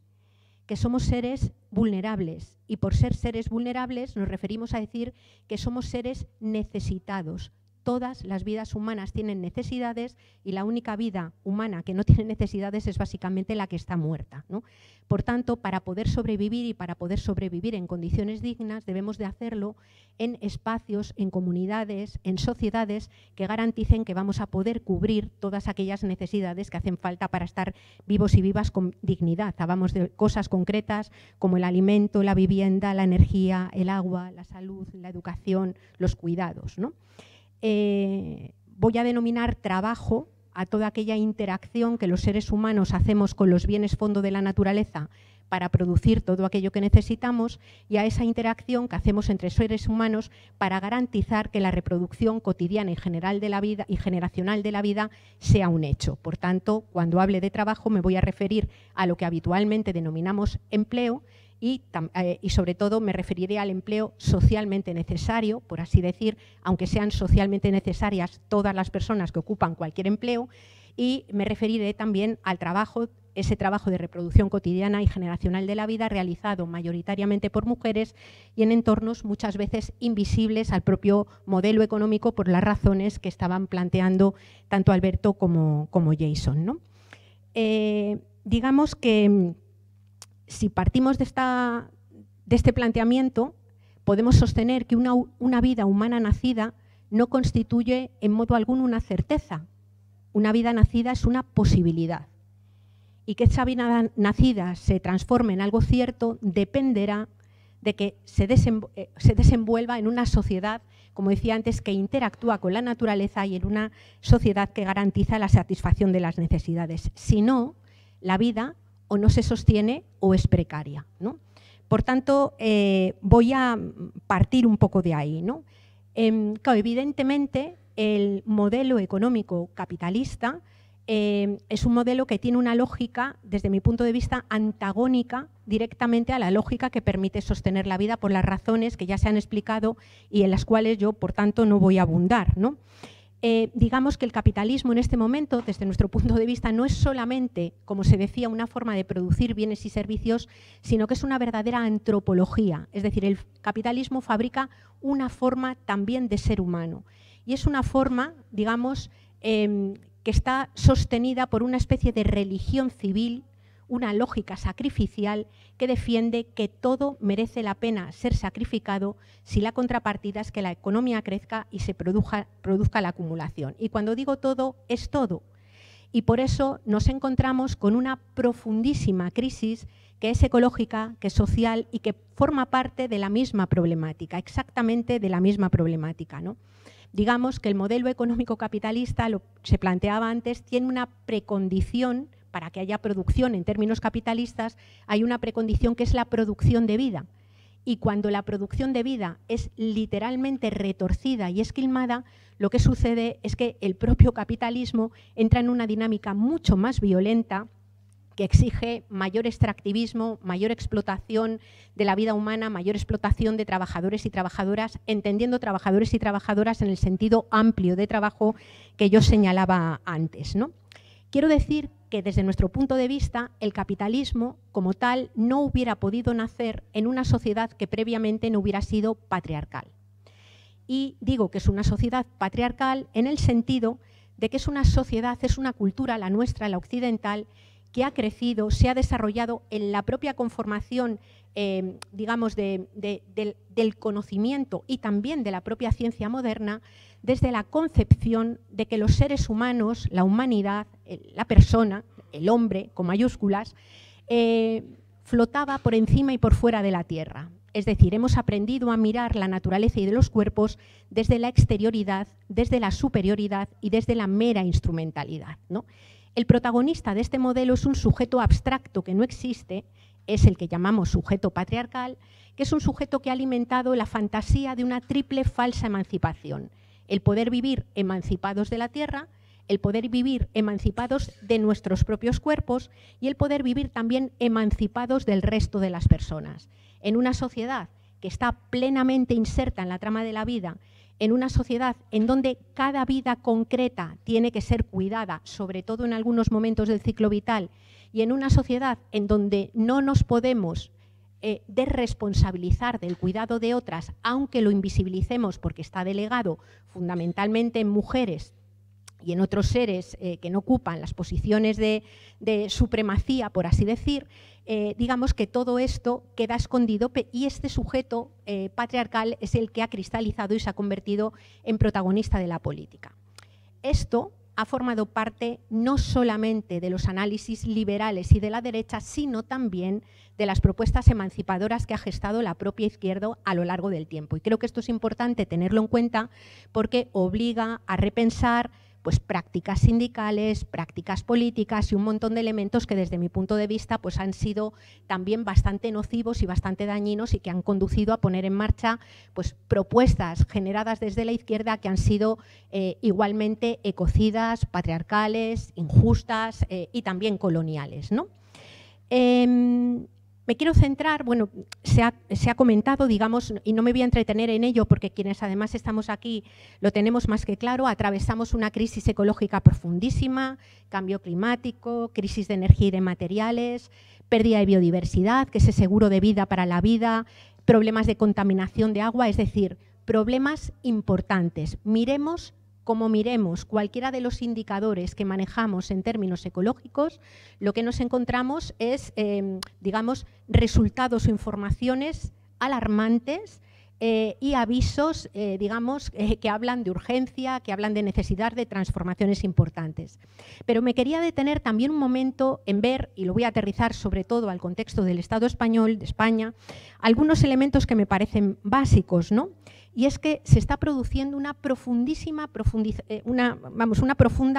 F: que somos seres vulnerables, y por ser seres vulnerables nos referimos a decir que somos seres necesitados. Todas las vidas humanas tienen necesidades, y la única vida humana que no tiene necesidades es básicamente la que está muerta, ¿no? Por tanto, para poder sobrevivir y para poder sobrevivir en condiciones dignas, debemos de hacerlo en espacios, en comunidades, en sociedades que garanticen que vamos a poder cubrir todas aquellas necesidades que hacen falta para estar vivos y vivas con dignidad. Hablamos de cosas concretas como el alimento, la vivienda, la energía, el agua, la salud, la educación, los cuidados, ¿no? Voy a denominar trabajo a toda aquella interacción que los seres humanos hacemos con los bienes fondo de la naturaleza para producir todo aquello que necesitamos, y a esa interacción que hacemos entre seres humanos para garantizar que la reproducción cotidiana y general de la vida y generacional de la vida sea un hecho. Por tanto, cuando hable de trabajo me voy a referir a lo que habitualmente denominamos empleo, y sobre todo me referiré al empleo socialmente necesario, por así decir, aunque sean socialmente necesarias todas las personas que ocupan cualquier empleo, y me referiré también al trabajo, ese trabajo de reproducción cotidiana y generacional de la vida realizado mayoritariamente por mujeres y en entornos muchas veces invisibles al propio modelo económico por las razones que estaban planteando tanto Alberto como Jason, ¿no? Digamos que si partimos de este planteamiento, podemos sostener que una vida humana nacida no constituye en modo alguno una certeza. Una vida nacida es una posibilidad. Y que esa vida nacida se transforme en algo cierto dependerá de que se desenvuelva en una sociedad, como decía antes, que interactúa con la naturaleza y en una sociedad que garantiza la satisfacción de las necesidades. Si no, la vida o no se sostiene o es precaria, ¿no? Por tanto, voy a partir un poco de ahí, ¿no? Claro, evidentemente, el modelo económico capitalista es un modelo que tiene una lógica, desde mi punto de vista, antagónica directamente a la lógica que permite sostener la vida por las razones que ya se han explicado y en las cuales yo, por tanto, no voy a abundar, ¿no? Digamos que el capitalismo en este momento, desde nuestro punto de vista, no es solamente, como se decía, una forma de producir bienes y servicios, sino que es una verdadera antropología. Es decir, el capitalismo fabrica una forma también de ser humano. Y es una forma, digamos, que está sostenida por una especie de religión civil, una lógica sacrificial que defiende que todo merece la pena ser sacrificado si la contrapartida es que la economía crezca y se produzca la acumulación. Y cuando digo todo, es todo. Y por eso nos encontramos con una profundísima crisis que es ecológica, que es social y que forma parte de la misma problemática, exactamente de la misma problemática, ¿no? Digamos que el modelo económico capitalista, se planteaba antes, tiene una precondición. Para que haya producción en términos capitalistas, hay una precondición que es la producción de vida. Y cuando la producción de vida es literalmente retorcida y esquilmada, lo que sucede es que el propio capitalismo entra en una dinámica mucho más violenta que exige mayor extractivismo, mayor explotación de la vida humana, mayor explotación de trabajadores y trabajadoras, entendiendo trabajadores y trabajadoras en el sentido amplio de trabajo que yo señalaba antes, ¿no? Quiero decir que desde nuestro punto de vista el capitalismo como tal no hubiera podido nacer en una sociedad que previamente no hubiera sido patriarcal. Y digo que es una sociedad patriarcal en el sentido de que es una sociedad, es una cultura, la nuestra, la occidental, que ha crecido, se ha desarrollado en la propia conformación digamos, del conocimiento y también de la propia ciencia moderna, desde la concepción de que los seres humanos, la humanidad, la persona, el hombre con mayúsculas, flotaba por encima y por fuera de la Tierra. Es decir, hemos aprendido a mirar la naturaleza y de los cuerpos desde la exterioridad, desde la superioridad y desde la mera instrumentalidad, ¿no? El protagonista de este modelo es un sujeto abstracto que no existe, es el que llamamos sujeto patriarcal, que es un sujeto que ha alimentado la fantasía de una triple falsa emancipación: el poder vivir emancipados de la Tierra, el poder vivir emancipados de nuestros propios cuerpos y el poder vivir también emancipados del resto de las personas. En una sociedad que está plenamente inserta en la trama de la vida, en una sociedad en donde cada vida concreta tiene que ser cuidada, sobre todo en algunos momentos del ciclo vital, y en una sociedad en donde no nos podemos desresponsabilizar del cuidado de otras, aunque lo invisibilicemos porque está delegado fundamentalmente en mujeres y en otros seres que no ocupan las posiciones de supremacía, por así decir, digamos que todo esto queda escondido y este sujeto patriarcal es el que ha cristalizado y se ha convertido en protagonista de la política. Esto ha formado parte no solamente de los análisis liberales y de la derecha, sino también de las propuestas emancipadoras que ha gestado la propia izquierda a lo largo del tiempo. Y creo que esto es importante tenerlo en cuenta porque obliga a repensar pues prácticas sindicales, prácticas políticas y un montón de elementos que desde mi punto de vista pues han sido también bastante nocivos y bastante dañinos y que han conducido a poner en marcha pues propuestas generadas desde la izquierda que han sido igualmente ecocidas, patriarcales, injustas y también coloniales, ¿no? Me quiero centrar, bueno, se ha comentado, digamos, y no me voy a entretener en ello porque quienes además estamos aquí lo tenemos más que claro, atravesamos una crisis ecológica profundísima, cambio climático, crisis de energía y de materiales, pérdida de biodiversidad, que es el seguro de vida para la vida, problemas de contaminación de agua, es decir, problemas importantes. Miremos como miremos cualquiera de los indicadores que manejamos en términos ecológicos, lo que nos encontramos es, digamos, resultados o informaciones alarmantes y avisos, digamos, que hablan de urgencia, que hablan de necesidad de transformaciones importantes. Pero me quería detener también un momento en ver, y lo voy a aterrizar sobre todo al contexto del Estado español, de España, algunos elementos que me parecen básicos, ¿no? Y es que se está produciendo una profunda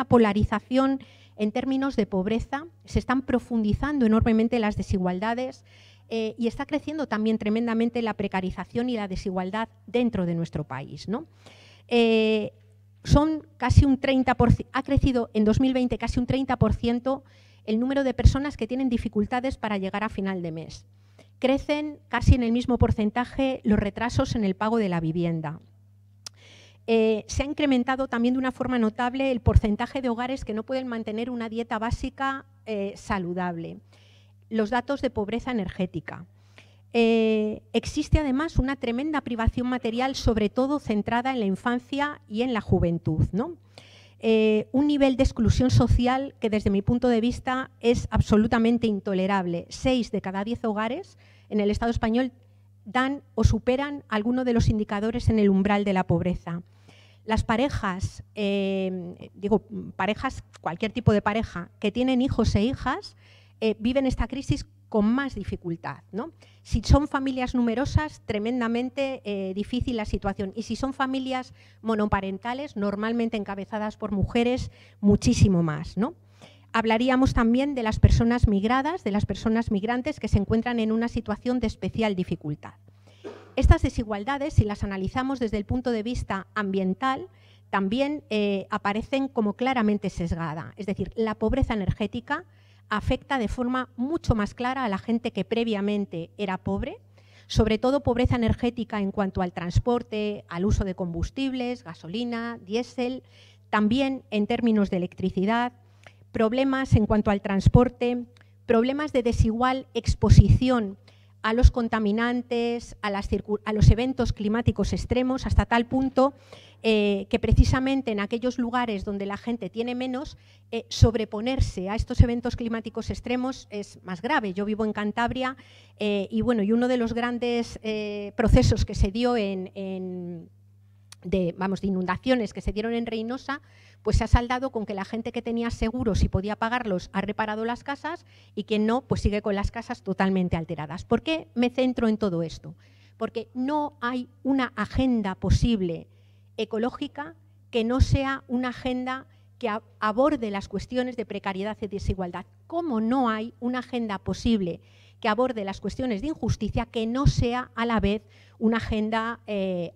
F: polarización en términos de pobreza, se están profundizando enormemente las desigualdades y está creciendo también tremendamente la precarización y la desigualdad dentro de nuestro país, ¿no? Son casi un 30%, ha crecido en 2020 casi un 30% el número de personas que tienen dificultades para llegar a final de mes. Crecen casi en el mismo porcentaje los retrasos en el pago de la vivienda. Se ha incrementado también de una forma notable el porcentaje de hogares que no pueden mantener una dieta básica saludable. Los datos de pobreza energética. Existe además una tremenda privación material, sobre todo centrada en la infancia y en la juventud, ¿no? Un nivel de exclusión social que desde mi punto de vista es absolutamente intolerable. 6 de cada 10 hogares en el Estado español dan o superan alguno de los indicadores en el umbral de la pobreza. Las parejas, parejas, cualquier tipo de pareja que tienen hijos e hijas, viven esta crisis con más dificultad, ¿no? Si son familias numerosas, tremendamente difícil la situación. Y si son familias monoparentales, normalmente encabezadas por mujeres, muchísimo más, ¿no? Hablaríamos también de las personas migradas, de las personas migrantes que se encuentran en una situación de especial dificultad. Estas desigualdades, si las analizamos desde el punto de vista ambiental, también aparecen como claramente sesgada. Es decir, la pobreza energética afecta de forma mucho más clara a la gente que previamente era pobre, sobre todo pobreza energética en cuanto al transporte, al uso de combustibles, gasolina, diésel, también en términos de electricidad, problemas en cuanto al transporte, problemas de desigual exposición a los contaminantes, a los eventos climáticos extremos, hasta tal punto que precisamente en aquellos lugares donde la gente tiene menos, sobreponerse a estos eventos climáticos extremos es más grave. Yo vivo en Cantabria y uno de los grandes procesos que se dio de inundaciones que se dieron en Reinosa, pues se ha saldado con que la gente que tenía seguros y podía pagarlos ha reparado las casas y quien no, pues sigue con las casas totalmente alteradas. ¿Por qué me centro en todo esto? Porque no hay una agenda posible ecológica que no sea una agenda que aborde las cuestiones de precariedad y desigualdad. ¿Cómo no hay una agenda posible que aborde las cuestiones de injusticia que no sea a la vez una agenda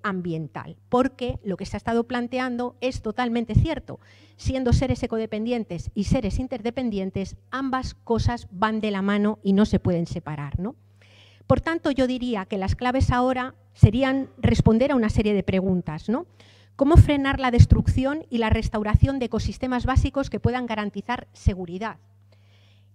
F: ambiental? Porque lo que se ha estado planteando es totalmente cierto. Siendo seres ecodependientes y seres interdependientes, ambas cosas van de la mano y no se pueden separar, ¿no? Por tanto, yo diría que las claves ahora serían responder a una serie de preguntas, ¿no? ¿Cómo frenar la destrucción y la restauración de ecosistemas básicos que puedan garantizar seguridad?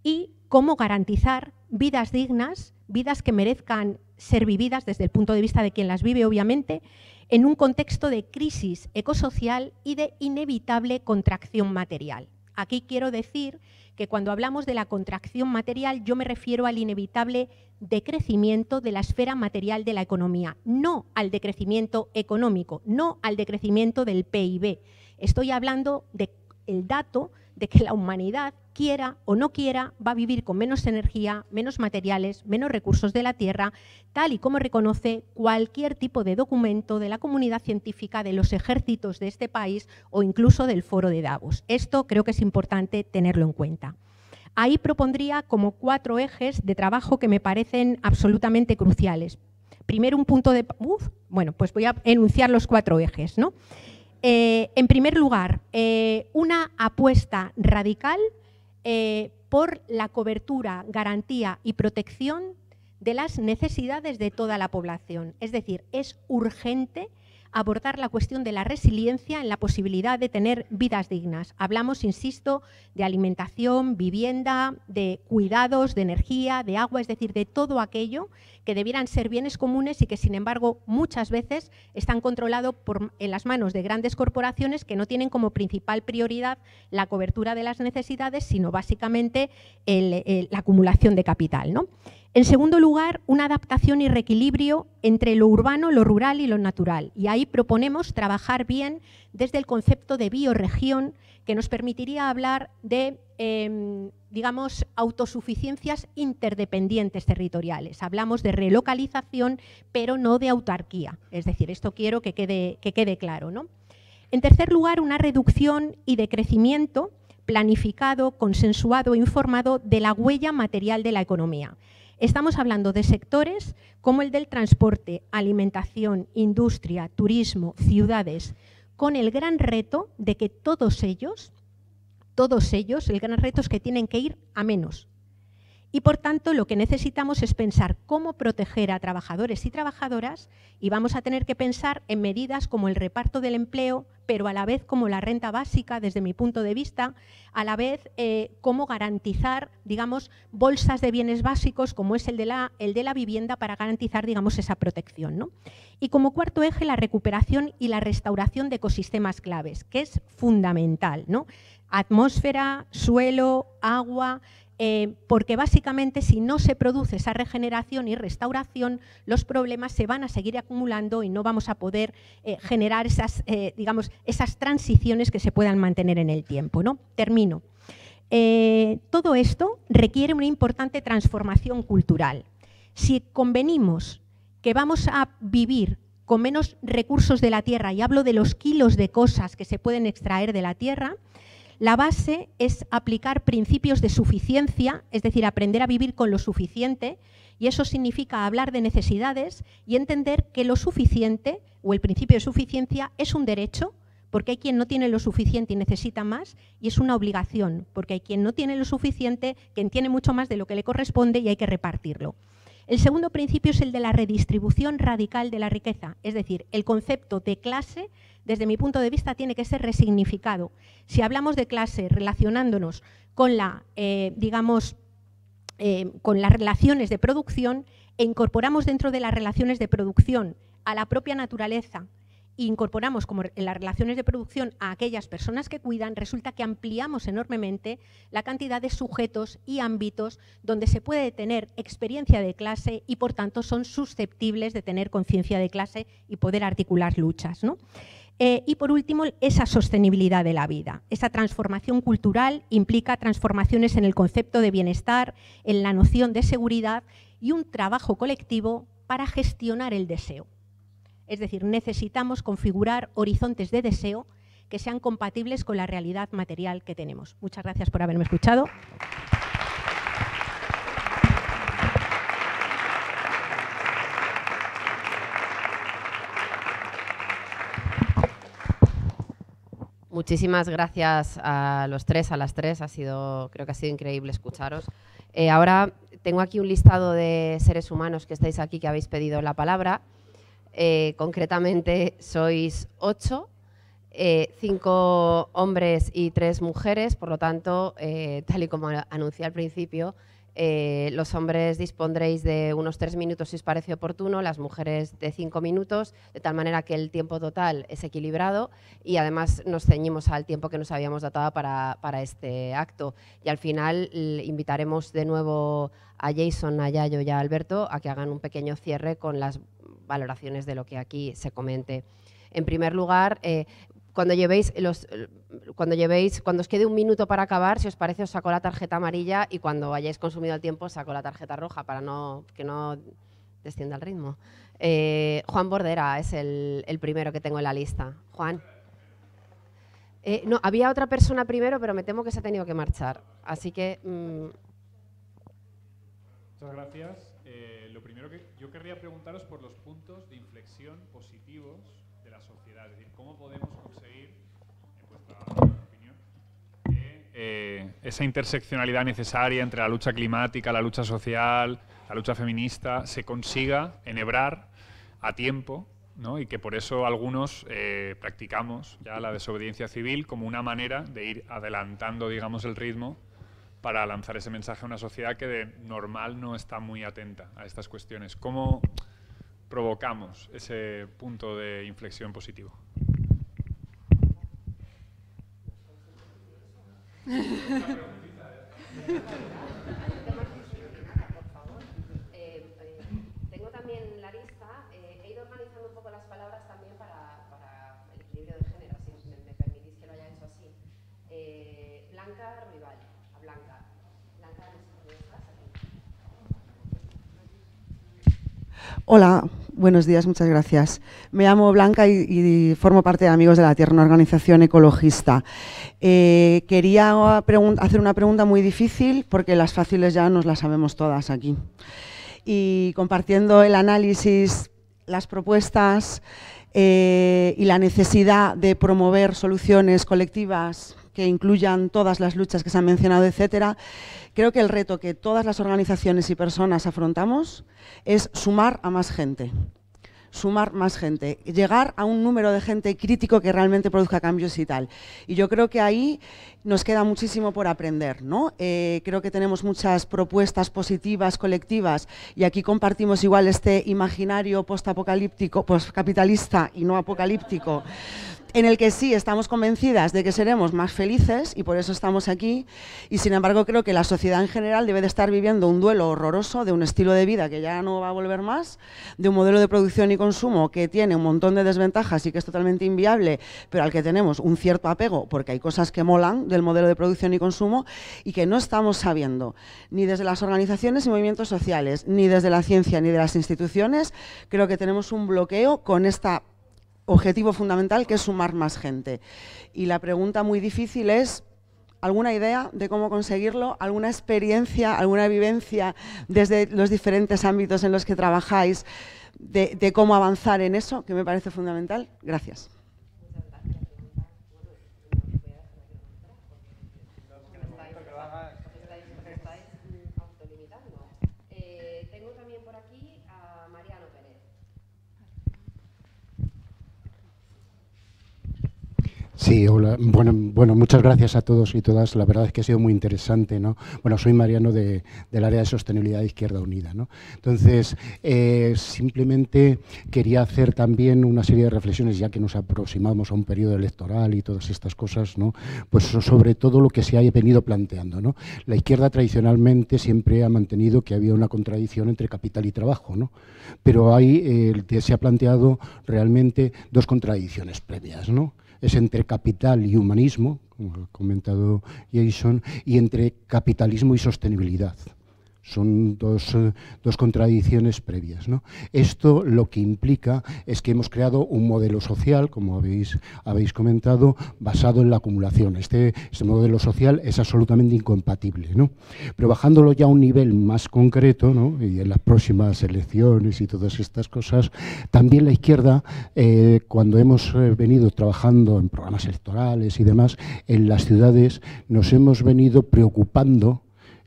F: Y cómo garantizar vidas dignas, vidas que merezcan ser vividas desde el punto de vista de quien las vive, obviamente, en un contexto de crisis ecosocial y de inevitable contracción material. Aquí quiero decir que cuando hablamos de la contracción material yo me refiero al inevitable decrecimiento de la esfera material de la economía, no al decrecimiento económico, no al decrecimiento del PIB. Estoy hablando del dato de que la humanidad, quiera o no quiera, va a vivir con menos energía, menos materiales, menos recursos de la tierra, tal y como reconoce cualquier tipo de documento de la comunidad científica, de los ejércitos de este país o incluso del Foro de Davos. Esto creo que es importante tenerlo en cuenta. Ahí propondría como 4 ejes de trabajo que me parecen absolutamente cruciales. Primero, un punto de... pues voy a enunciar los 4 ejes, ¿no? En primer lugar, una apuesta radical por la cobertura, garantía y protección de las necesidades de toda la población. Es decir, es urgente abordar la cuestión de la resiliencia en la posibilidad de tener vidas dignas. Hablamos, insisto, de alimentación, vivienda, de cuidados, de energía, de agua, es decir, de todo aquello que debieran ser bienes comunes y que, sin embargo, muchas veces están controlados en las manos de grandes corporaciones que no tienen como principal prioridad la cobertura de las necesidades, sino básicamente la acumulación de capital, ¿no? En segundo lugar, una adaptación y reequilibrio entre lo urbano, lo rural y lo natural. Y ahí proponemos trabajar bien desde el concepto de bioregión, que nos permitiría hablar de, digamos, autosuficiencias interdependientes territoriales. Hablamos de relocalización, pero no de autarquía. Es decir, esto quiero que quede claro, ¿no? En tercer lugar, una reducción y decrecimiento planificado, consensuado e informado de la huella material de la economía. Estamos hablando de sectores como el del transporte, alimentación, industria, turismo, ciudades, con el gran reto de que todos ellos, el gran reto es que tienen que ir a menos. Y por tanto lo que necesitamos es pensar cómo proteger a trabajadores y trabajadoras y vamos a tener que pensar en medidas como el reparto del empleo, pero a la vez como la renta básica desde mi punto de vista, a la vez cómo garantizar, digamos, bolsas de bienes básicos como es el de la vivienda para garantizar, digamos, esa protección, ¿no? Y como cuarto eje, la recuperación y la restauración de ecosistemas claves, que es fundamental, ¿no? Atmósfera, suelo, agua... porque básicamente si no se produce esa regeneración y restauración, los problemas se van a seguir acumulando y no vamos a poder generar esas, digamos, esas transiciones que se puedan mantener en el tiempo, ¿no? Termino. Todo esto requiere una importante transformación cultural. Si convenimos que vamos a vivir con menos recursos de la tierra, y hablo de los kilos de cosas que se pueden extraer de la tierra, la base es aplicar principios de suficiencia, es decir, aprender a vivir con lo suficiente, y eso significa hablar de necesidades y entender que lo suficiente, o el principio de suficiencia, es un derecho, porque hay quien no tiene lo suficiente y necesita más, y es una obligación, porque hay quien no tiene lo suficiente, quien tiene mucho más de lo que le corresponde y hay que repartirlo. El segundo principio es el de la redistribución radical de la riqueza, es decir, el concepto de clase, desde mi punto de vista, tiene que ser resignificado. Si hablamos de clase relacionándonos con con las relaciones de producción, e incorporamos dentro de las relaciones de producción a la propia naturaleza, e incorporamos como en las relaciones de producción a aquellas personas que cuidan, resulta que ampliamos enormemente la cantidad de sujetos y ámbitos donde se puede tener experiencia de clase y, por tanto, son susceptibles de tener conciencia de clase y poder articular luchas, ¿no? Y, por último, esa sostenibilidad de la vida. Esa transformación cultural implica transformaciones en el concepto de bienestar, en la noción de seguridad y un trabajo colectivo para gestionar el deseo. Es decir, necesitamos configurar horizontes de deseo que sean compatibles con la realidad material que tenemos. Muchas gracias por haberme escuchado.
A: Muchísimas gracias a los tres, a las tres. Creo que ha sido increíble escucharos. Ahora tengo aquí un listado de seres humanos que estáis aquí, que habéis pedido la palabra. Concretamente sois 8, 5 hombres y 3 mujeres, por lo tanto, tal y como anuncié al principio, los hombres dispondréis de unos 3 minutos si os parece oportuno, las mujeres de 5 minutos, de tal manera que el tiempo total es equilibrado y además nos ceñimos al tiempo que nos habíamos dotado para este acto. Y al final invitaremos de nuevo a Jason, a Yayo y a Alberto a que hagan un pequeño cierre con las valoraciones de lo que aquí se comente. En primer lugar, cuando os quede un minuto para acabar, si os parece, os saco la tarjeta amarilla y cuando hayáis consumido el tiempo, os saco la tarjeta roja para que no descienda el ritmo. Juan Bordera es el primero que tengo en la lista. Juan. No, había otra persona primero, pero me temo que se ha tenido que marchar. Así que...
G: Muchas gracias. Lo primero que yo querría preguntaros por los puntos de inflexión positivos de la sociedad. Es decir, ¿cómo podemos conseguir, en vuestra opinión, que esa interseccionalidad necesaria entre la lucha climática, la lucha social, la lucha feminista, se consiga enhebrar a tiempo, ¿no? Y que por eso algunos practicamos ya la desobediencia civil como una manera de ir adelantando, digamos, el ritmo para lanzar ese mensaje a una sociedad que de normal no está muy atenta a estas cuestiones. ¿Cómo provocamos ese punto de inflexión positivo?
A: Tengo también la lista, he ido organizando un poco las palabras también para el equilibrio de género, si me permitís que lo haya hecho así. Blanca Rival, a Blanca. Blanca, ¿dónde estás? Aquí.
H: Hola, buenos días, muchas gracias. Me llamo Blanca y formo parte de Amigos de la Tierra, una organización ecologista. Quería hacer una pregunta muy difícil porque las fáciles ya nos las sabemos todas aquí. Y compartiendo el análisis, las propuestas y la necesidad de promover soluciones colectivas que incluyan todas las luchas que se han mencionado, etcétera, creo que el reto que todas las organizaciones y personas afrontamos es sumar a más gente. Sumar más gente, llegar a un número de gente crítico que realmente produzca cambios y tal. Y yo creo que ahí nos queda muchísimo por aprender, ¿no? Creo que tenemos muchas propuestas positivas, colectivas, y aquí compartimos igual este imaginario postapocalíptico, postcapitalista y no apocalíptico, en el que sí estamos convencidas de que seremos más felices y por eso estamos aquí, y sin embargo creo que la sociedad en general debe de estar viviendo un duelo horroroso de un estilo de vida que ya no va a volver más, de un modelo de producción y consumo que tiene un montón de desventajas y que es totalmente inviable, pero al que tenemos un cierto apego porque hay cosas que molan del modelo de producción y consumo y que no estamos sabiendo, ni desde las organizaciones y movimientos sociales, ni desde la ciencia, ni de las instituciones. Creo que tenemos un bloqueo con esta objetivo fundamental que es sumar más gente. Y la pregunta muy difícil es, ¿alguna idea de cómo conseguirlo? ¿Alguna experiencia, alguna vivencia desde los diferentes ámbitos en los que trabajáis de cómo avanzar en eso, que me parece fundamental? Gracias.
A: Tengo también por aquí a Mariano Pérez.
I: Sí, hola. Bueno, muchas gracias a todos y todas. La verdad es que ha sido muy interesante, ¿no? Bueno, soy Mariano del área de sostenibilidad de Izquierda Unida, ¿no? Entonces, simplemente quería hacer también una serie de reflexiones, ya que nos aproximamos a un periodo electoral y todas estas cosas, ¿no? Pues sobre todo lo que se ha venido planteando, ¿no? La izquierda tradicionalmente siempre ha mantenido que había una contradicción entre capital y trabajo, ¿no? Pero ahí se ha planteado realmente dos contradicciones previas, ¿no? Es entre capital y humanismo, como ha comentado Jason, y entre capitalismo y sostenibilidad. Son dos contradicciones previas, ¿no? Esto lo que implica es que hemos creado un modelo social, como habéis comentado, basado en la acumulación. Este modelo social es absolutamente incompatible, ¿no? Pero bajándolo ya a un nivel más concreto, ¿no? Y en las próximas elecciones y todas estas cosas, también la izquierda, cuando hemos venido trabajando en programas electorales y demás, en las ciudades nos hemos venido preocupando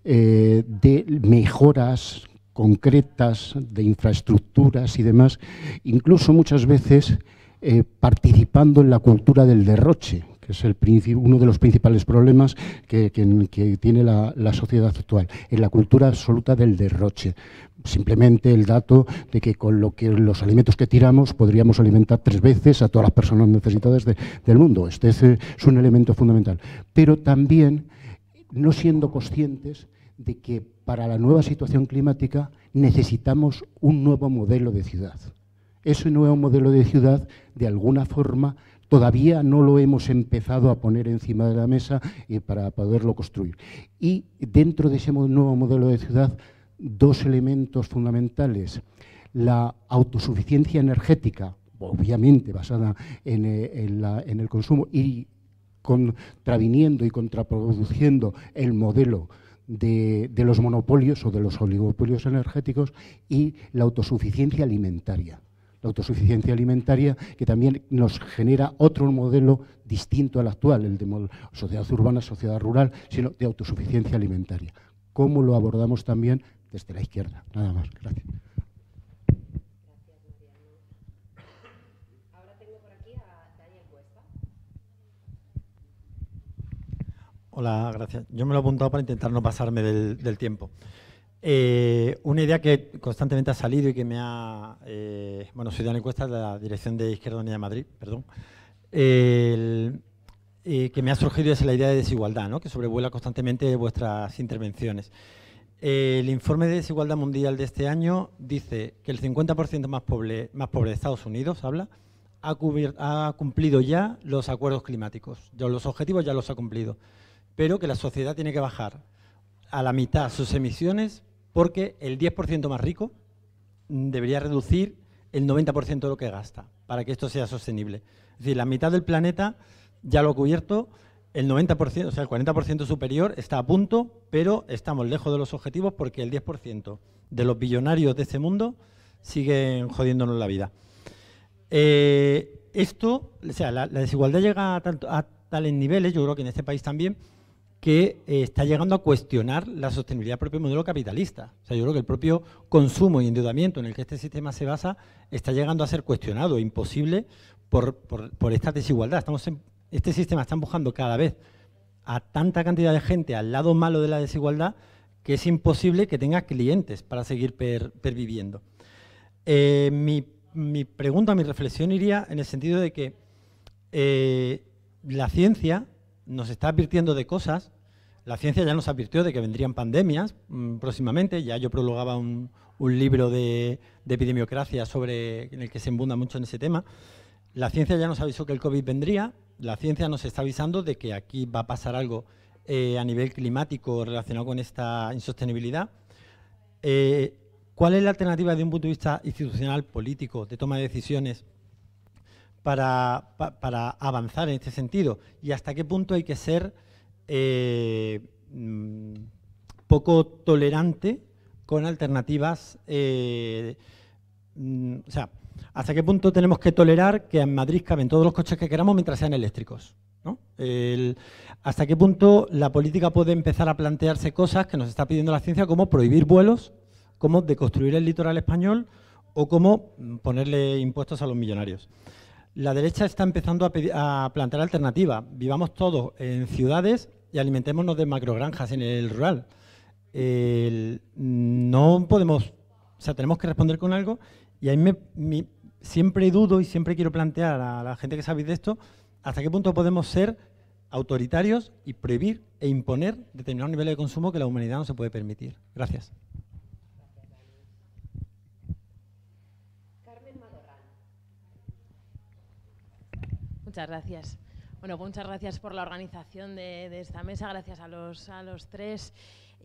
I: de mejoras concretas, de infraestructuras y demás, incluso muchas veces participando en la cultura del derroche, que es uno de los principales problemas que tiene la sociedad actual, en la cultura absoluta del derroche. Simplemente el dato de que con los alimentos que tiramos podríamos alimentar 3 veces a todas las personas necesitadas del mundo. Este es un elemento fundamental. Pero también no siendo conscientes de que para la nueva situación climática necesitamos un nuevo modelo de ciudad. Ese nuevo modelo de ciudad, de alguna forma, todavía no lo hemos empezado a poner encima de la mesa para poderlo construir. Y dentro de ese nuevo modelo de ciudad, 2 elementos fundamentales. La autosuficiencia energética, obviamente basada en el consumo, y contraviniendo y contraproduciendo el modelo de los monopolios o de los oligopolios energéticos, y la autosuficiencia alimentaria. La autosuficiencia alimentaria que también nos genera otro modelo distinto al actual, el de sociedad urbana, sociedad rural, sino de autosuficiencia alimentaria. ¿Cómo lo abordamos también desde la izquierda? Nada más. Gracias.
J: Hola, gracias. Yo me lo he apuntado para intentar no pasarme del tiempo. Una idea que constantemente ha salido y que me ha... bueno, soy de la encuesta de la Dirección de Izquierda Unida de Madrid, perdón. Que me ha surgido es la idea de desigualdad, ¿no? Que sobrevuela constantemente vuestras intervenciones. El informe de desigualdad mundial de este año dice que el 50% más pobre de Estados Unidos, ha cumplido ya los acuerdos climáticos. Los objetivos ya los ha cumplido. Pero que la sociedad tiene que bajar a la mitad sus emisiones porque el 10% más rico debería reducir el 90% de lo que gasta para que esto sea sostenible. Es decir, la mitad del planeta ya lo ha cubierto, el 90%, o sea, el 40% superior está a punto, pero estamos lejos de los objetivos porque el 10% de los billonarios de este mundo siguen jodiéndonos la vida. La desigualdad llega a tales niveles, yo creo que en este país también, que está llegando a cuestionar la sostenibilidad del propio modelo capitalista. O sea, yo creo que el propio consumo y endeudamiento en el que este sistema se basa está llegando a ser cuestionado, imposible, por esta desigualdad. Este sistema está empujando cada vez a tanta cantidad de gente al lado malo de la desigualdad que es imposible que tenga clientes para seguir perviviendo. Mi pregunta, mi reflexión iría en el sentido de que la ciencia nos está advirtiendo de cosas. La ciencia ya nos advirtió de que vendrían pandemias próximamente. Ya yo prologaba un libro de epidemiocracia en el que se embunda mucho en ese tema. La ciencia ya nos avisó que el COVID vendría. La ciencia nos está avisando de que aquí va a pasar algo a nivel climático relacionado con esta insostenibilidad. ¿Cuál es la alternativa desde un punto de vista institucional, político, de toma de decisiones para avanzar en este sentido? ¿Y hasta qué punto hay que ser poco tolerante con alternativas? O sea, ¿hasta qué punto tenemos que tolerar que en Madrid caben todos los coches que queramos mientras sean eléctricos, ¿no? ¿Hasta qué punto la política puede empezar a plantearse cosas que nos está pidiendo la ciencia, como prohibir vuelos, como deconstruir el litoral español o como ponerle impuestos a los millonarios? la derecha está empezando a plantear alternativas. Vivamos todos en ciudades y alimentémonos de macrogranjas en el rural. No podemos, o sea, tenemos que responder con algo, y ahí siempre dudo y siempre quiero plantear a la gente que sabe de esto hasta qué punto podemos ser autoritarios y prohibir e imponer determinados niveles de consumo que la humanidad no se puede permitir. Gracias.
K: Muchas gracias. Bueno, pues muchas gracias por la organización de esta mesa, gracias a los tres.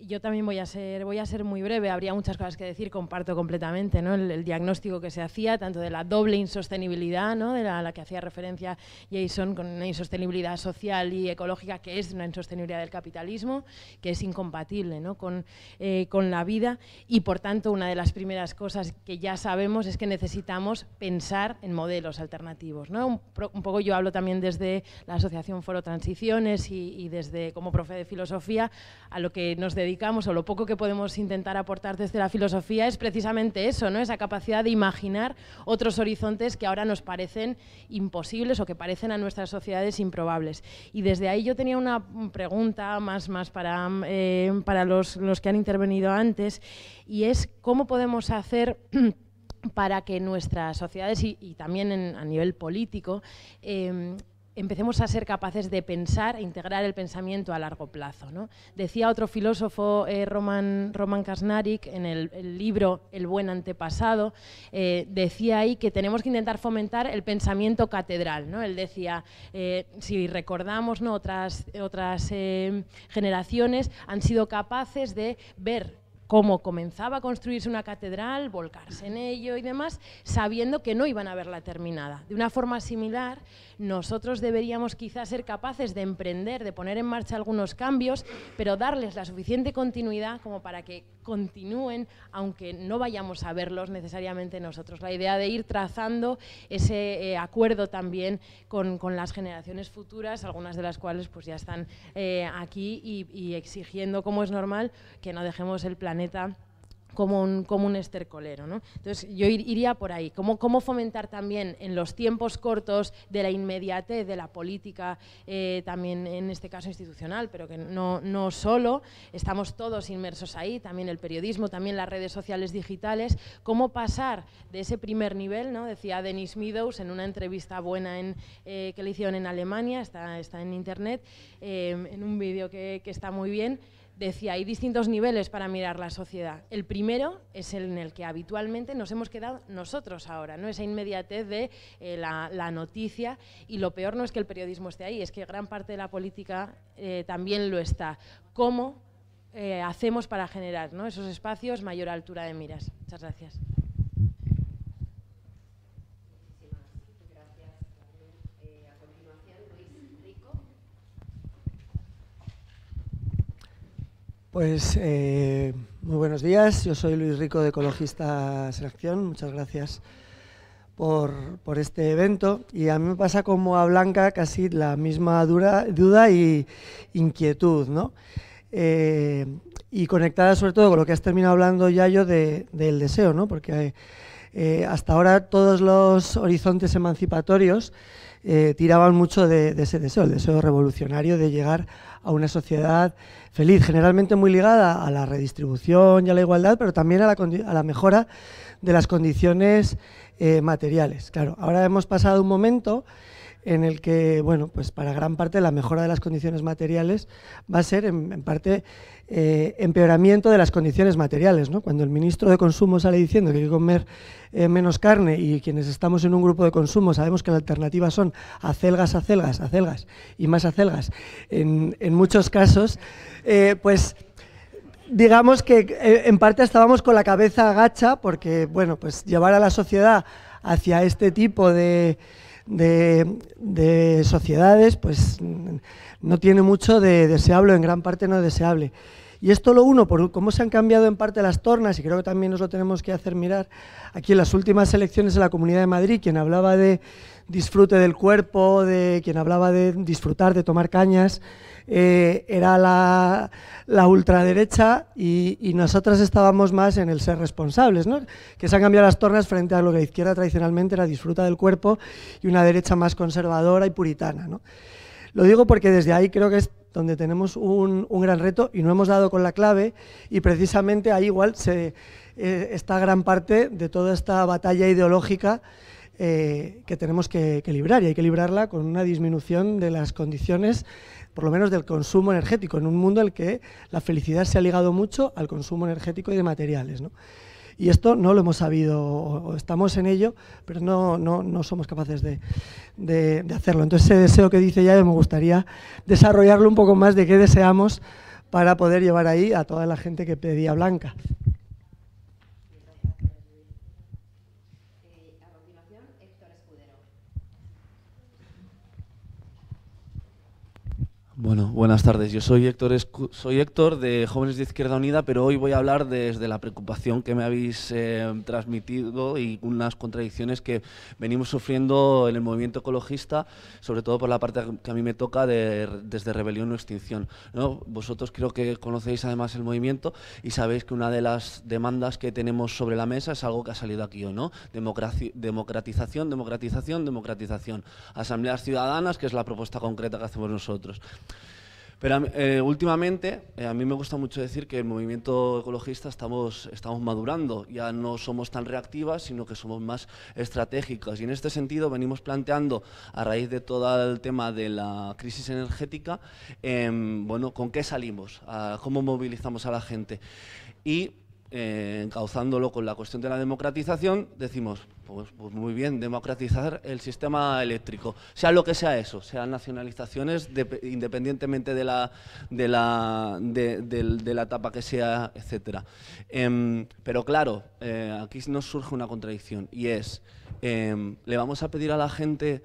K: Yo también voy a ser muy breve, habría muchas cosas que decir, comparto completamente, ¿no? el diagnóstico que se hacía, tanto de la doble insostenibilidad, ¿no? de la que hacía referencia Jason, con una insostenibilidad social y ecológica, que es una insostenibilidad del capitalismo, que es incompatible, ¿no? con la vida, y por tanto una de las primeras cosas que ya sabemos es que necesitamos pensar en modelos alternativos, ¿no? Un poco yo hablo también desde la Asociación Foro Transiciones y desde como profe de filosofía, a lo que nos dedicamos, o lo poco que podemos intentar aportar desde la filosofía, es precisamente eso, ¿no? Esa capacidad de imaginar otros horizontes que ahora nos parecen imposibles o que parecen a nuestras sociedades improbables. Y desde ahí yo tenía una pregunta más para los que han intervenido antes, y es cómo podemos hacer para que nuestras sociedades y también a nivel político empecemos a ser capaces de pensar e integrar el pensamiento a largo plazo, ¿no? Decía otro filósofo, Roman Krasnarik, en el libro El buen antepasado, decía ahí que tenemos que intentar fomentar el pensamiento catedral, ¿no? Él decía, si recordamos, ¿no? otras generaciones han sido capaces de ver cómo comenzaba a construirse una catedral, volcarse en ello y demás, sabiendo que no iban a verla terminada. De una forma similar, nosotros deberíamos quizás ser capaces de emprender, de poner en marcha algunos cambios, pero darles la suficiente continuidad como para que continúen, aunque no vayamos a verlos necesariamente nosotros. La idea de ir trazando ese acuerdo también con las generaciones futuras, algunas de las cuales pues ya están aquí y exigiendo, como es normal, que no dejemos el planeta como un estercolero, ¿no? Entonces yo iría por ahí, cómo fomentar también en los tiempos cortos de la inmediatez de la política, también en este caso institucional, pero que no solo, estamos todos inmersos ahí, también el periodismo, también las redes sociales digitales, cómo pasar de ese primer nivel, ¿no? Decía Dennis Meadows en una entrevista buena que le hicieron en Alemania, está en internet, en un vídeo que está muy bien. Decía, hay distintos niveles para mirar la sociedad. El primero es el en el que habitualmente nos hemos quedado nosotros ahora, ¿no? Esa inmediatez de la noticia, y lo peor no es que el periodismo esté ahí, es que gran parte de la política también lo está. ¿Cómo hacemos para generar, ¿no? esos espacios, mayor altura de miras? Muchas gracias.
L: Pues muy buenos días, yo soy Luis Rico de Ecologistas en Acción, muchas gracias por este evento, y a mí me pasa como a Blanca casi la misma duda y inquietud, ¿no? Y conectada sobre todo con lo que has terminado hablando, Yayo, del deseo, ¿no? Porque hasta ahora todos los horizontes emancipatorios tiraban mucho de ese deseo, el deseo revolucionario de llegar a una sociedad feliz, generalmente muy ligada a la redistribución y a la igualdad, pero también a la mejora de las condiciones materiales. Claro, ahora hemos pasado un momento en el que, bueno, pues para gran parte la mejora de las condiciones materiales va a ser en parte empeoramiento de las condiciones materiales, ¿no? Cuando el ministro de Consumo sale diciendo que hay que comer menos carne, y quienes estamos en un grupo de consumo sabemos que la alternativa son acelgas y más acelgas, en muchos casos, pues digamos que en parte estábamos con la cabeza agacha, porque, bueno, pues llevar a la sociedad hacia este tipo de sociedades pues no tiene mucho de deseable, en gran parte no deseable. Y esto lo uno por cómo se han cambiado en parte las tornas, y creo que también nos lo tenemos que hacer mirar. Aquí en las últimas elecciones de la Comunidad de Madrid, quien hablaba de disfrute del cuerpo, quien hablaba de disfrutar, de tomar cañas, era la ultraderecha, y nosotras estábamos más en el ser responsables, ¿no? Que se han cambiado las tornas frente a lo que la izquierda tradicionalmente era disfruta del cuerpo, y una derecha más conservadora y puritana, ¿no? Lo digo porque desde ahí creo que es donde tenemos un gran reto y no hemos dado con la clave, y precisamente ahí igual está gran parte de toda esta batalla ideológica que tenemos que librar, y hay que librarla con una disminución de las condiciones, por lo menos del consumo energético, en un mundo en el que la felicidad se ha ligado mucho al consumo energético y de materiales, ¿no? Y esto no lo hemos sabido, o estamos en ello, pero no somos capaces de hacerlo. Entonces, ese deseo que dice Yayo, me gustaría desarrollarlo un poco más, de qué deseamos para poder llevar ahí a toda la gente que pedía Blanca.
M: Bueno, buenas tardes. Yo soy Héctor de Jóvenes de Izquierda Unida, pero hoy voy a hablar desde la preocupación que me habéis transmitido y unas contradicciones que venimos sufriendo en el movimiento ecologista, sobre todo por la parte que a mí me toca desde Rebelión o Extinción, ¿no? Vosotros creo que conocéis además el movimiento y sabéis que una de las demandas que tenemos sobre la mesa es algo que ha salido aquí hoy, ¿no? Democratización, democratización, democratización. Asambleas ciudadanas, que es la propuesta concreta que hacemos nosotros. Pero últimamente, a mí me gusta mucho decir que el movimiento ecologista estamos madurando, ya no somos tan reactivas, sino que somos más estratégicas. Y en este sentido venimos planteando, a raíz de todo el tema de la crisis energética, bueno, ¿con qué salimos? ¿Cómo movilizamos a la gente? Y encauzándolo con la cuestión de la democratización, decimos, pues muy bien, democratizar el sistema eléctrico, sea lo que sea eso, sean nacionalizaciones independientemente de la etapa que sea, etcétera. Pero claro, aquí nos surge una contradicción, y es, ¿le vamos a pedir a la gente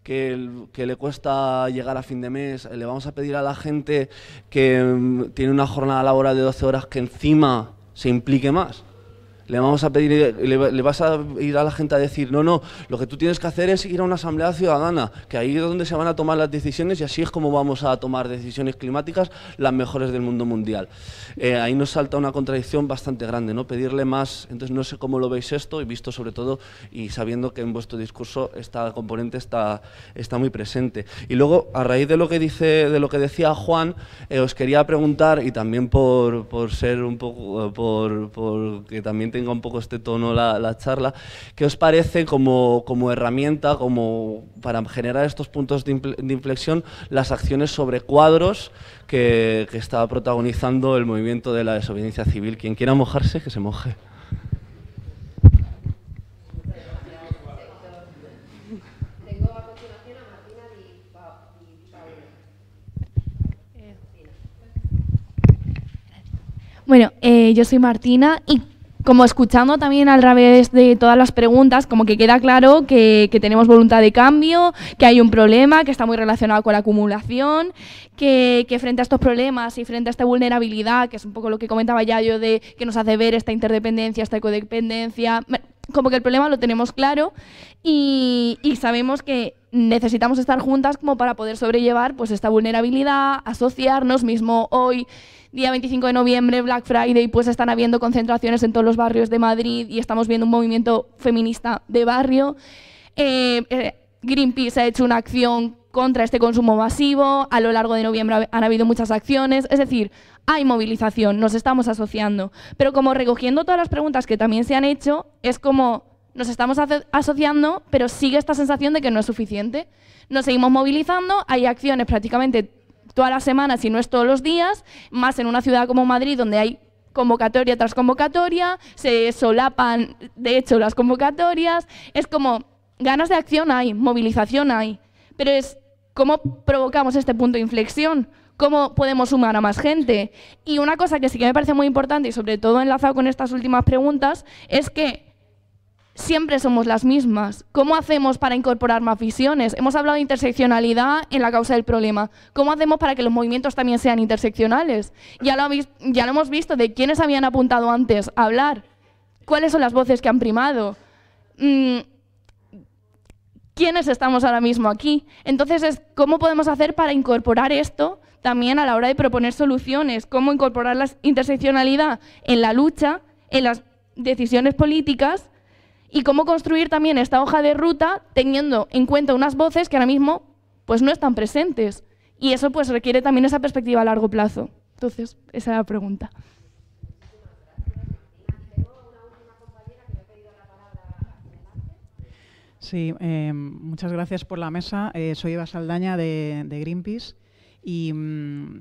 M: que le cuesta llegar a fin de mes? ¿Le vamos a pedir a la gente que tiene una jornada laboral de 12 horas que encima se implique más? Le vamos a pedir, le vas a ir a la gente a decir, no, lo que tú tienes que hacer es ir a una asamblea ciudadana, que ahí es donde se van a tomar las decisiones, y así es como vamos a tomar decisiones climáticas las mejores del mundo mundial. Ahí nos salta una contradicción bastante grande, ¿no? Pedirle más. Entonces no sé cómo lo veis esto, y visto sobre todo y sabiendo que en vuestro discurso esta componente está muy presente. Y luego, a raíz de lo que decía Juan, os quería preguntar, y también por ser un poco, por que también tenga un poco este tono la charla, ¿qué os parece como herramienta, como para generar estos puntos de inflexión, las acciones sobre cuadros que está protagonizando el movimiento de la desobediencia civil? Quien quiera mojarse, que se moje.
N: Bueno, yo soy Martina, y como escuchando también al revés de todas las preguntas, como que queda claro que tenemos voluntad de cambio, que hay un problema que está muy relacionado con la acumulación, que frente a estos problemas y frente a esta vulnerabilidad, que es un poco lo que comentaba Yayo, de que nos hace ver esta interdependencia, esta codependencia, como que el problema lo tenemos claro, y sabemos que necesitamos estar juntas como para poder sobrellevar pues esta vulnerabilidad, asociarnos. Mismo hoy, día 25 de noviembre, Black Friday, pues están habiendo concentraciones en todos los barrios de Madrid y estamos viendo un movimiento feminista de barrio. Greenpeace ha hecho una acción contra este consumo masivo. A lo largo de noviembre han habido muchas acciones. Es decir, hay movilización, nos estamos asociando. Pero como recogiendo todas las preguntas que también se han hecho, es como nos estamos asociando, pero sigue esta sensación de que no es suficiente. Nos seguimos movilizando, hay acciones prácticamente todas las semanas, si no es todos los días, más en una ciudad como Madrid, donde hay convocatoria tras convocatoria, se solapan, de hecho, las convocatorias. Es como, ganas de acción hay, movilización hay, pero es cómo provocamos este punto de inflexión, cómo podemos sumar a más gente. Y una cosa que sí que me parece muy importante, y sobre todo enlazado con estas últimas preguntas, es que siempre somos las mismas. ¿Cómo hacemos para incorporar más visiones? Hemos hablado de interseccionalidad en la causa del problema. ¿Cómo hacemos para que los movimientos también sean interseccionales? Ya lo hemos visto de quiénes habían apuntado antes a hablar. ¿Cuáles son las voces que han primado? ¿Quiénes estamos ahora mismo aquí? Entonces, ¿cómo podemos hacer para incorporar esto también a la hora de proponer soluciones? ¿Cómo incorporar la interseccionalidad en la lucha, en las decisiones políticas? Y cómo construir también esta hoja de ruta teniendo en cuenta unas voces que ahora mismo pues, no están presentes. Y eso pues, requiere también esa perspectiva a largo plazo. Entonces, esa es la pregunta.
O: Sí, muchas gracias por la mesa. Soy Eva Saldaña de Greenpeace y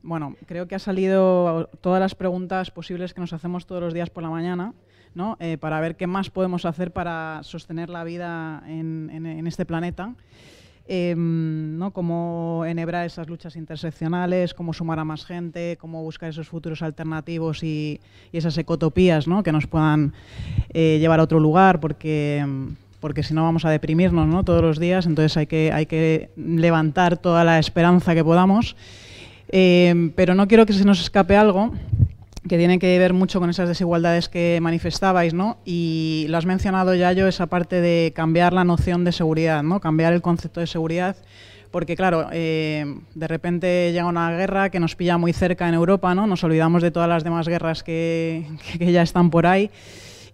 O: bueno, creo que ha salido todas las preguntas posibles que nos hacemos todos los días por la mañana, ¿no? Para ver qué más podemos hacer para sostener la vida en este planeta. ¿No? Cómo enhebrar esas luchas interseccionales, cómo sumar a más gente, cómo buscar esos futuros alternativos y esas ecotopías, ¿no? Que nos puedan llevar a otro lugar, porque si no vamos a deprimirnos, ¿no? Todos los días. Entonces hay que levantar toda la esperanza que podamos. Pero no quiero que se nos escape algo que tiene que ver mucho con esas desigualdades que manifestabais, ¿no? Y lo has mencionado, Yayo, esa parte de cambiar la noción de seguridad, ¿no? Cambiar el concepto de seguridad, porque claro, de repente llega una guerra que nos pilla muy cerca en Europa, ¿no? Nos olvidamos de todas las demás guerras que ya están por ahí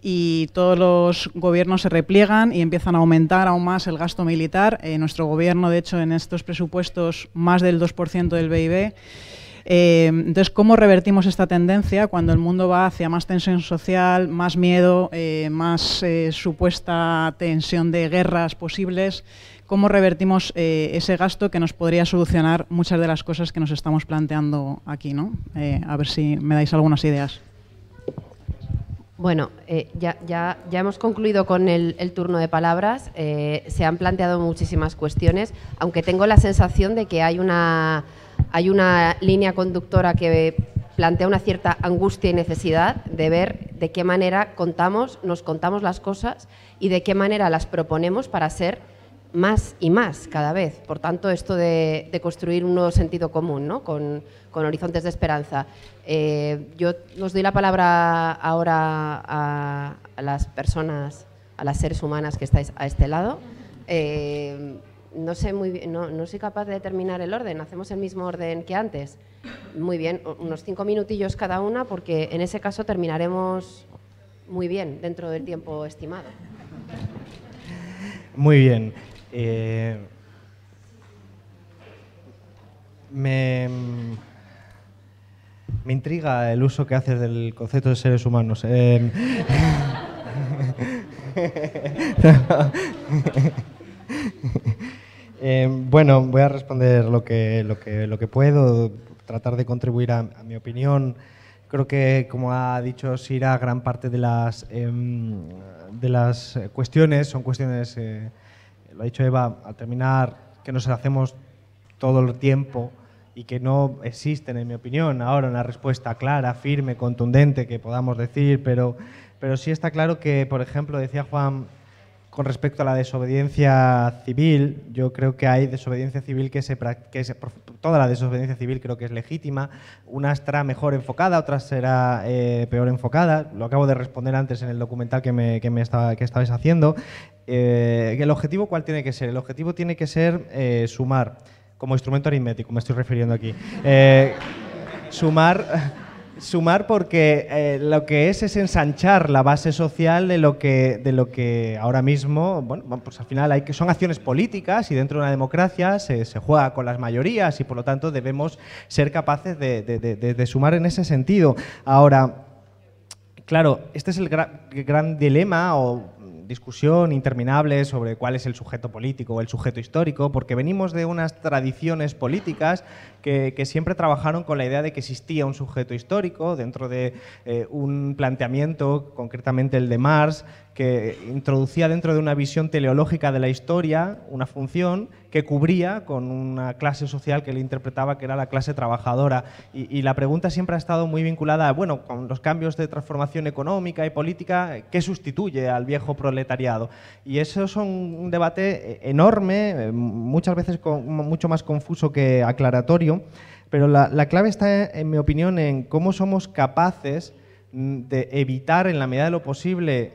O: y todos los gobiernos se repliegan y empiezan a aumentar aún más el gasto militar. Nuestro gobierno, de hecho, en estos presupuestos, más del 2% del PIB. Entonces, ¿cómo revertimos esta tendencia cuando el mundo va hacia más tensión social, más miedo, más supuesta tensión de guerras posibles? ¿Cómo revertimos ese gasto que nos podría solucionar muchas de las cosas que nos estamos planteando aquí, ¿no? A ver si me dais algunas ideas.
A: Bueno, ya hemos concluido con el turno de palabras. Se han planteado muchísimas cuestiones, aunque tengo la sensación de que hay una línea conductora que plantea una cierta angustia y necesidad de ver de qué manera nos contamos las cosas y de qué manera las proponemos para ser más y más cada vez. Por tanto, esto de construir un nuevo sentido común, ¿no? con horizontes de esperanza. Yo os doy la palabra ahora a las personas, a las seres humanas que estáis a este lado. No sé muy bien, no soy capaz de determinar el orden. ¿Hacemos el mismo orden que antes? Muy bien, unos 5 minutillos cada una, porque en ese caso terminaremos muy bien dentro del tiempo estimado.
B: Muy bien. Me intriga el uso que haces del concepto de seres humanos. Bueno, voy a responder lo que puedo, tratar de contribuir a mi opinión. Creo que, como ha dicho Sira, gran parte de las cuestiones son cuestiones, lo ha dicho Eva, al terminar, que nos hacemos todo el tiempo y que no existen, en mi opinión, ahora una respuesta clara, firme, contundente que podamos decir, pero sí está claro que, por ejemplo, decía Juan, con respecto a la desobediencia civil, yo creo que hay desobediencia civil toda la desobediencia civil creo que es legítima, una estará mejor enfocada, otra será peor enfocada, lo acabo de responder antes en el documental que estabais haciendo. ¿El objetivo cuál tiene que ser? El objetivo tiene que ser sumar, como instrumento aritmético me estoy refiriendo aquí, sumar porque lo que es ensanchar la base social de lo que ahora mismo, bueno, pues al final son acciones políticas y dentro de una democracia se juega con las mayorías y por lo tanto debemos ser capaces de sumar en ese sentido. Ahora, claro, este es el gran dilema o discusión interminable sobre cuál es el sujeto político o el sujeto histórico, porque venimos de unas tradiciones políticas que siempre trabajaron con la idea de que existía un sujeto histórico dentro de un planteamiento, concretamente el de Marx, que introducía dentro de una visión teleológica de la historia una función que cubría con una clase social que él interpretaba que era la clase trabajadora. Y la pregunta siempre ha estado muy vinculada a, bueno, con los cambios de transformación económica y política, ¿qué sustituye al viejo proletariado? Y eso es un debate enorme, muchas veces mucho más confuso que aclaratorio, pero la clave está, en mi opinión, en cómo somos capaces de evitar, en la medida de lo posible,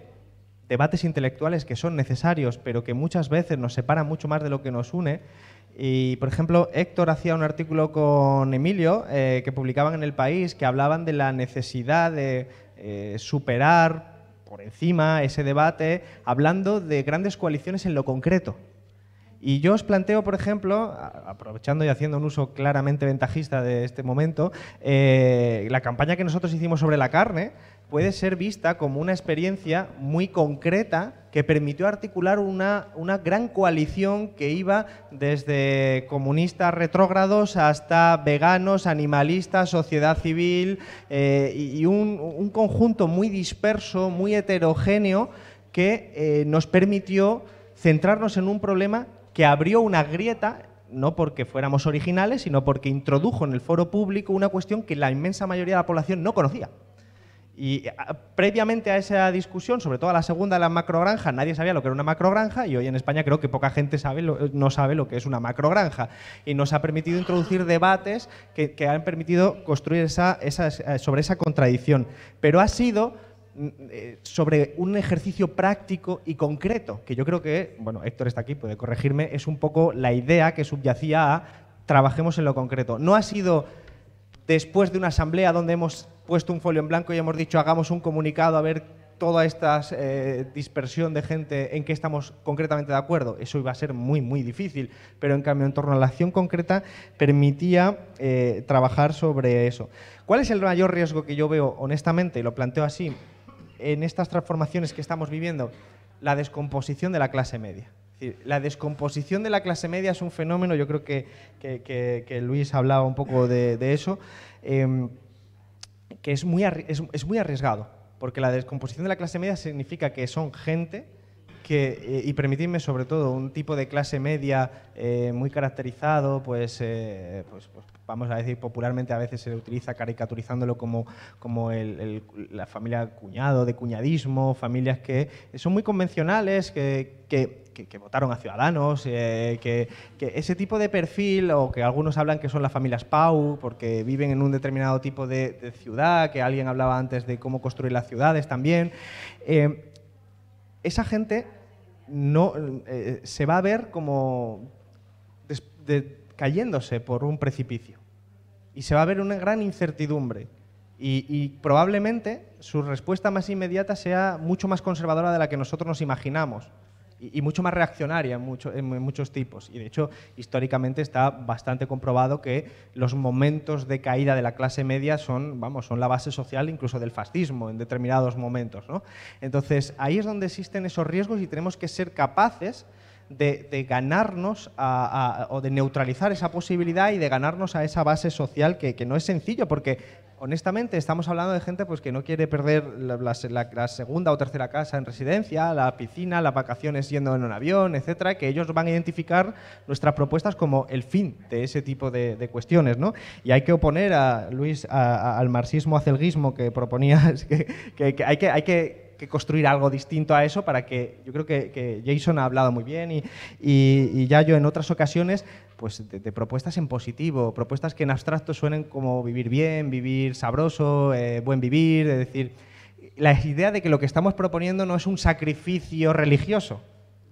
B: debates intelectuales que son necesarios, pero que muchas veces nos separan mucho más de lo que nos une. Y, por ejemplo, Héctor hacía un artículo con Emilio, que publicaban en El País, que hablaban de la necesidad de superar por encima ese debate, hablando de grandes coaliciones en lo concreto. Y yo os planteo, por ejemplo, aprovechando y haciendo un uso claramente ventajista de este momento, la campaña que nosotros hicimos sobre la carne puede ser vista como una experiencia muy concreta que permitió articular una gran coalición que iba desde comunistas retrógrados hasta veganos, animalistas, sociedad civil, y un conjunto muy disperso, muy heterogéneo, que nos permitió centrarnos en un problema que abrió una grieta, no porque fuéramos originales, sino porque introdujo en el foro público una cuestión que la inmensa mayoría de la población no conocía. Y previamente a esa discusión, sobre todo a la segunda de la macrogranja, nadie sabía lo que era una macrogranja, y hoy en España creo que poca gente no sabe lo que es una macrogranja. Y nos ha permitido introducir debates que han permitido construir sobre esa contradicción. Pero ha sido sobre un ejercicio práctico y concreto, que yo creo que, bueno, Héctor está aquí, puede corregirme, es un poco la idea que subyacía a trabajemos en lo concreto. No ha sido después de una asamblea donde hemos puesto un folio en blanco y hemos dicho hagamos un comunicado a ver toda esta dispersión de gente en qué estamos concretamente de acuerdo. Eso iba a ser muy, muy difícil, pero en cambio en torno a la acción concreta permitía trabajar sobre eso. ¿Cuál es el mayor riesgo que yo veo, honestamente, y lo planteo así, en estas transformaciones que estamos viviendo? La descomposición de la clase media. Es decir, la descomposición de la clase media es un fenómeno, yo creo que Luis hablaba un poco de eso, que es muy arriesgado, porque la descomposición de la clase media significa que son gente que, y permitidme sobre todo, un tipo de clase media muy caracterizado, pues vamos a decir popularmente, a veces se utiliza caricaturizándolo como la familia cuñado, de cuñadismo, familias que son muy convencionales, que votaron a Ciudadanos, que ese tipo de perfil, o que algunos hablan que son las familias Pau, porque viven en un determinado tipo de ciudad, que alguien hablaba antes de cómo construir las ciudades también. Esa gente no se va a ver como cayéndose por un precipicio y se va a ver una gran incertidumbre y probablemente su respuesta más inmediata sea mucho más conservadora de la que nosotros nos imaginamos y mucho más reaccionaria en muchos tipos. Y de hecho, históricamente está bastante comprobado que los momentos de caída de la clase media son la base social incluso del fascismo en determinados momentos, ¿no? Entonces, ahí es donde existen esos riesgos y tenemos que ser capaces de ganarnos o de neutralizar esa posibilidad y de ganarnos a esa base social que no es sencillo, porque honestamente estamos hablando de gente pues, que no quiere perder la segunda o tercera casa en residencia, la piscina, las vacaciones yendo en un avión, etcétera, que ellos van a identificar nuestras propuestas como el fin de ese tipo de cuestiones, ¿no? Y hay que oponer a Luis al marxismo-acelguismo que proponía que hay que construir algo distinto a eso para que, yo creo que Jason ha hablado muy bien y ya yo en otras ocasiones, pues de propuestas en positivo, propuestas que en abstracto suenen como vivir bien, vivir sabroso, buen vivir, es decir, la idea de que lo que estamos proponiendo no es un sacrificio religioso,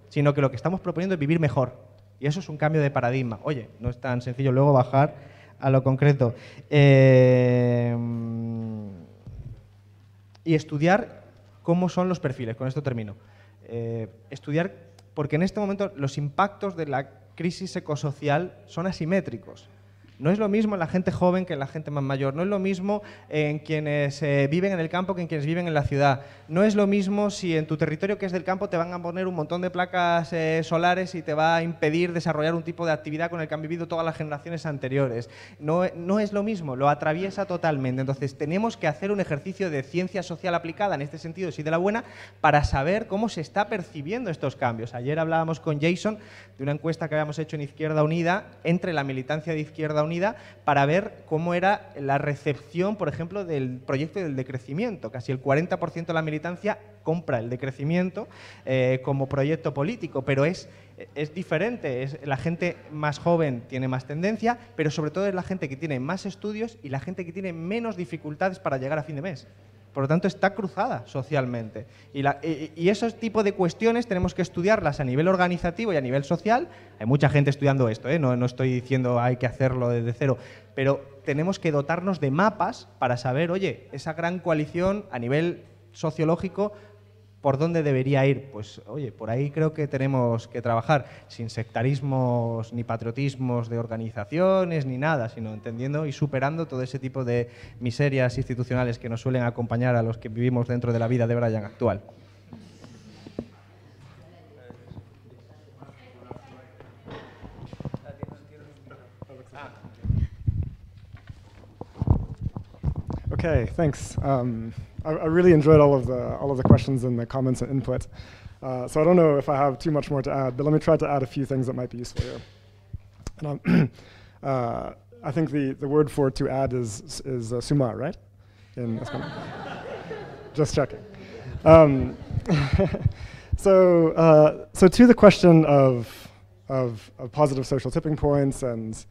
B: sino que lo que estamos proponiendo es vivir mejor. Y eso es un cambio de paradigma. Oye, no es tan sencillo luego bajar a lo concreto. Y estudiar cómo son los perfiles, con esto termino. Estudiar, porque en este momento los impactos de la crisis ecosocial son asimétricos. No es lo mismo en la gente joven que en la gente más mayor. No es lo mismo en quienes viven en el campo que en quienes viven en la ciudad. No es lo mismo si en tu territorio que es del campo te van a poner un montón de placas solares y te va a impedir desarrollar un tipo de actividad con el que han vivido todas las generaciones anteriores. No es lo mismo, lo atraviesa totalmente. Entonces tenemos que hacer un ejercicio de ciencia social aplicada, en este sentido sí de la buena, para saber cómo se está percibiendo estos cambios. Ayer hablábamos con Jason de una encuesta que habíamos hecho en Izquierda Unida, entre la militancia de Izquierda Unida, para ver cómo era la recepción, por ejemplo, del proyecto del decrecimiento. Casi el 40% de la militancia compra el decrecimiento como proyecto político, pero es diferente. La gente más joven tiene más tendencia, pero sobre todo es la gente que tiene más estudios y la gente que tiene menos dificultades para llegar a fin de mes. Por lo tanto, está cruzada socialmente. Y esos tipos de cuestiones tenemos que estudiarlas a nivel organizativo y a nivel social. Hay mucha gente estudiando esto, no estoy diciendo hay que hacerlo desde cero, pero tenemos que dotarnos de mapas para saber, oye, esa gran coalición a nivel sociológico, ¿por dónde debería ir? Pues, oye, por ahí creo que tenemos que trabajar sin sectarismos ni patriotismos de organizaciones ni nada, sino entendiendo y superando todo ese tipo de miserias institucionales que nos suelen acompañar a los que vivimos dentro de la vida de Brian actual.
C: Okay, thanks. I really enjoyed all of the questions and the comments and input. So I don't know if I have too much more to add, but let me try to add a few things that might be useful here. And, I think the word for to add is sumar, right? In Español. Just checking. So to the question of positive social tipping points and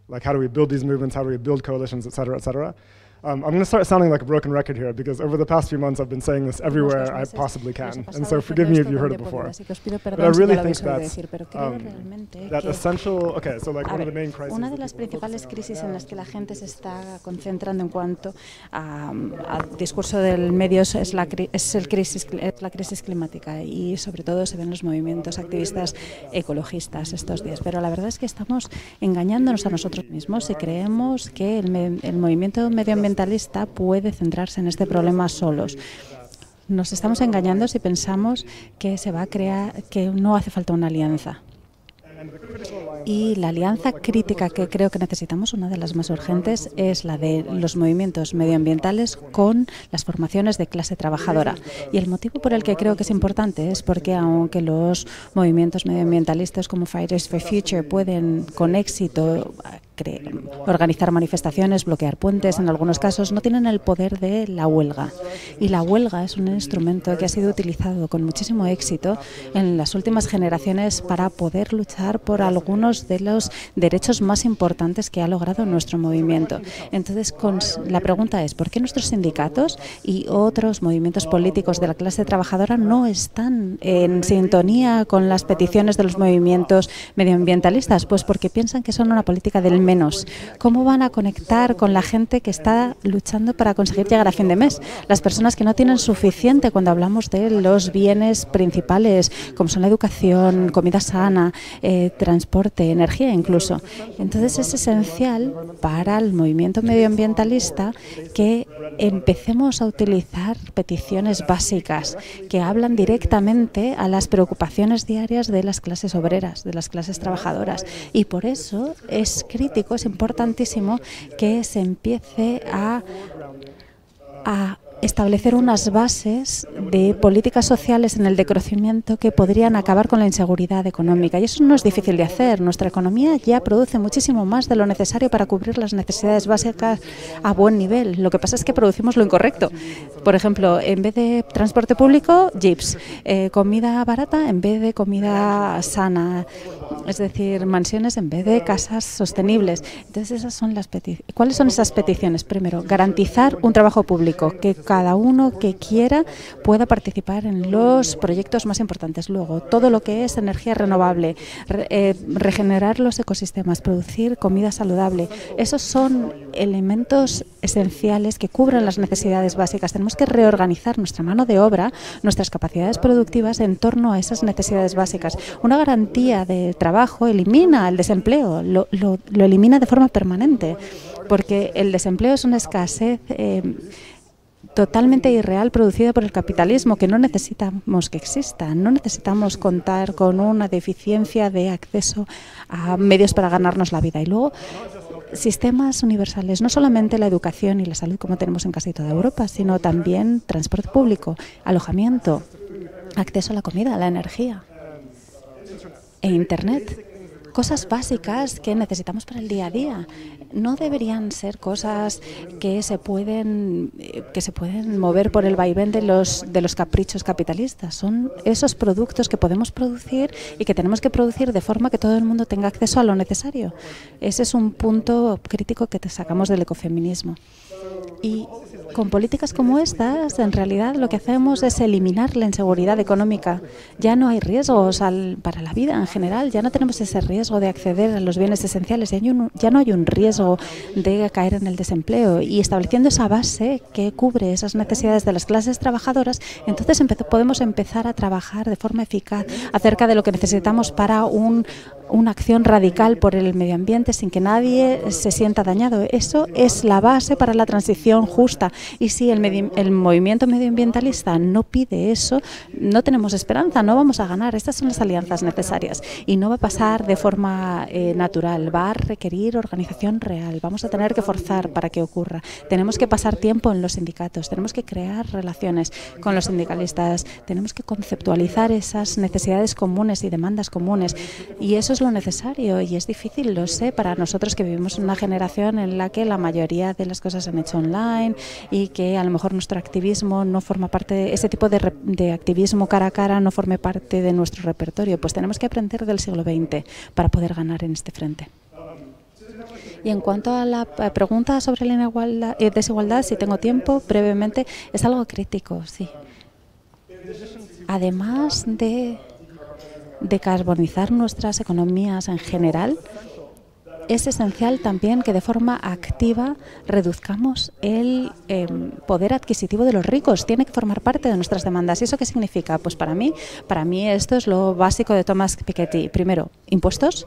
C: like how do we build these movements, how do we build coalitions, et cetera, et cetera. I'm going to start sounding like a broken record here because over the past few months I've been saying this everywhere I possibly can, and so forgive me if you heard it before. But I really think that essential. Okay, so like one of the main crises.
D: Una de las principales crisis en las que la gente se está concentrando en cuanto al discurso del medio es la crisis climática y sobre todo se ven los movimientos activistas ecologistas estos días. Pero la verdad es que estamos engañándonos a nosotros mismos si creemos que el movimiento medioambientalista puede centrarse en este problema solos. Nos estamos engañando si pensamos que se va a crear, que no hace falta una alianza. Y la alianza crítica que creo que necesitamos, una de las más urgentes, es la de los movimientos medioambientales con las formaciones de clase trabajadora. Y el motivo por el que creo que es importante es porque aunque los movimientos medioambientalistas como Fridays for Future pueden con éxito organizar manifestaciones, bloquear puentes, en algunos casos no tienen el poder de la huelga. Y la huelga es un instrumento que ha sido utilizado con muchísimo éxito en las últimas generaciones para poder luchar por algunos de los derechos más importantes que ha logrado nuestro movimiento. Entonces, la pregunta es, ¿por qué nuestros sindicatos y otros movimientos políticos de la clase trabajadora no están en sintonía con las peticiones de los movimientos medioambientalistas? Pues porque piensan que son una política del menos. ¿Cómo van a conectar con la gente que está luchando para conseguir llegar a fin de mes? Las personas que no tienen suficiente cuando hablamos de los bienes principales, como son la educación, comida sana, transporte, energía incluso. Entonces es esencial para el movimiento medioambientalista que empecemos a utilizar peticiones básicas que hablan directamente a las preocupaciones diarias de las clases obreras, de las clases trabajadoras. Y por eso es crítico, es importantísimo que se empiece a establecer unas bases de políticas sociales en el decrecimiento que podrían acabar con la inseguridad económica. Y eso no es difícil de hacer. Nuestra economía ya produce muchísimo más de lo necesario para cubrir las necesidades básicas a buen nivel. Lo que pasa es que producimos lo incorrecto. Por ejemplo, en vez de transporte público, jeeps. Comida barata en vez de comida sana. Es decir, mansiones en vez de casas sostenibles. Entonces, esas son las peticiones. ¿Cuáles son esas peticiones? Primero, garantizar un trabajo público que cada uno que quiera pueda participar en los proyectos más importantes. Luego, todo lo que es energía renovable, regenerar los ecosistemas, producir comida saludable, esos son elementos esenciales que cubren las necesidades básicas. Tenemos que reorganizar nuestra mano de obra, nuestras capacidades productivas en torno a esas necesidades básicas. Una garantía de trabajo elimina el desempleo, lo elimina de forma permanente, porque el desempleo es una escasez totalmente irreal producida por el capitalismo que no necesitamos que exista. No necesitamos contar con una deficiencia de acceso a medios para ganarnos la vida. Y luego, sistemas universales, no solamente la educación y la salud como tenemos en casi toda Europa, sino también transporte público, alojamiento, acceso a la comida, a la energía e Internet. Cosas básicas que necesitamos para el día a día. No deberían ser cosas que se pueden mover por el vaivén de los caprichos capitalistas. Son esos productos que podemos producir y que tenemos que producir de forma que todo el mundo tenga acceso a lo necesario. Ese es un punto crítico que te sacamos del ecofeminismo. Y con políticas como estas, en realidad lo que hacemos es eliminar la inseguridad económica. Ya no hay riesgos para la vida en general, ya no tenemos ese riesgo de acceder a los bienes esenciales, ya no hay un riesgo de caer en el desempleo. Y estableciendo esa base que cubre esas necesidades de las clases trabajadoras, entonces podemos empezar a trabajar de forma eficaz acerca de lo que necesitamos para una acción radical por el medio ambiente sin que nadie se sienta dañado. Eso es la base para la transición justa. Y si el movimiento medioambientalista no pide eso, no tenemos esperanza, no vamos a ganar. Estas son las alianzas necesarias y no va a pasar de forma natural, va a requerir organización real. Vamos a tener que forzar para que ocurra. Tenemos que pasar tiempo en los sindicatos, tenemos que crear relaciones con los sindicalistas, tenemos que conceptualizar esas necesidades comunes y demandas comunes. Y eso es lo necesario y es difícil, lo sé, para nosotros que vivimos en una generación en la que la mayoría de las cosas se han hecho online y que a lo mejor nuestro activismo no forma parte, ese tipo de activismo cara a cara no forme parte de nuestro repertorio. Pues tenemos que aprender del siglo XX para poder ganar en este frente. Y en cuanto a la pregunta sobre la desigualdad, si tengo tiempo, brevemente, es algo crítico, sí. Además de decarbonizar nuestras economías en general, es esencial también que de forma activa reduzcamos el poder adquisitivo de los ricos. Tiene que formar parte de nuestras demandas. ¿Y eso qué significa? Pues para mí esto es lo básico de Thomas Piketty. Primero, impuestos.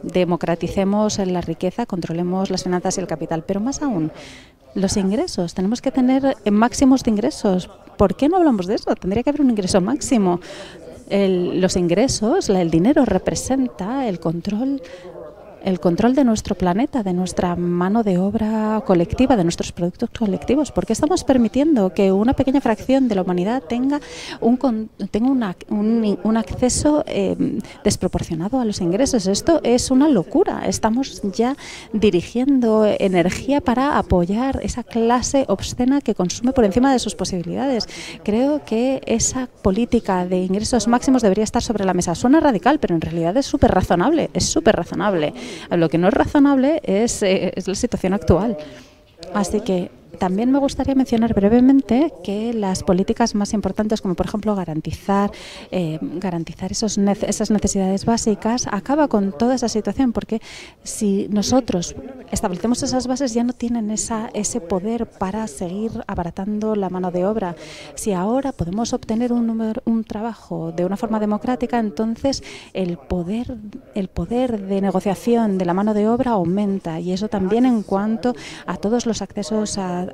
D: Democraticemos la riqueza, controlemos las finanzas y el capital. Pero más aún, los ingresos. Tenemos que tener máximos de ingresos. ¿Por qué no hablamos de eso? Tendría que haber un ingreso máximo. Los ingresos, el dinero representa el control de nuestro planeta, de nuestra mano de obra colectiva, de nuestros productos colectivos. ¿Por qué estamos permitiendo que una pequeña fracción de la humanidad tenga un acceso desproporcionado a los ingresos? Esto es una locura. Estamos ya dirigiendo energía para apoyar esa clase obscena que consume por encima de sus posibilidades. Creo que esa política de ingresos máximos debería estar sobre la mesa. Suena radical, pero en realidad es súper razonable. Lo que no es razonable es la situación actual. Así que también me gustaría mencionar brevemente que las políticas más importantes, como por ejemplo garantizar esas necesidades básicas, acaba con toda esa situación, porque si nosotros establecemos esas bases ya no tienen ese poder para seguir abaratando la mano de obra. Si ahora podemos obtener un trabajo de una forma democrática, entonces el poder de negociación de la mano de obra aumenta, y eso también en cuanto a todos los accesos a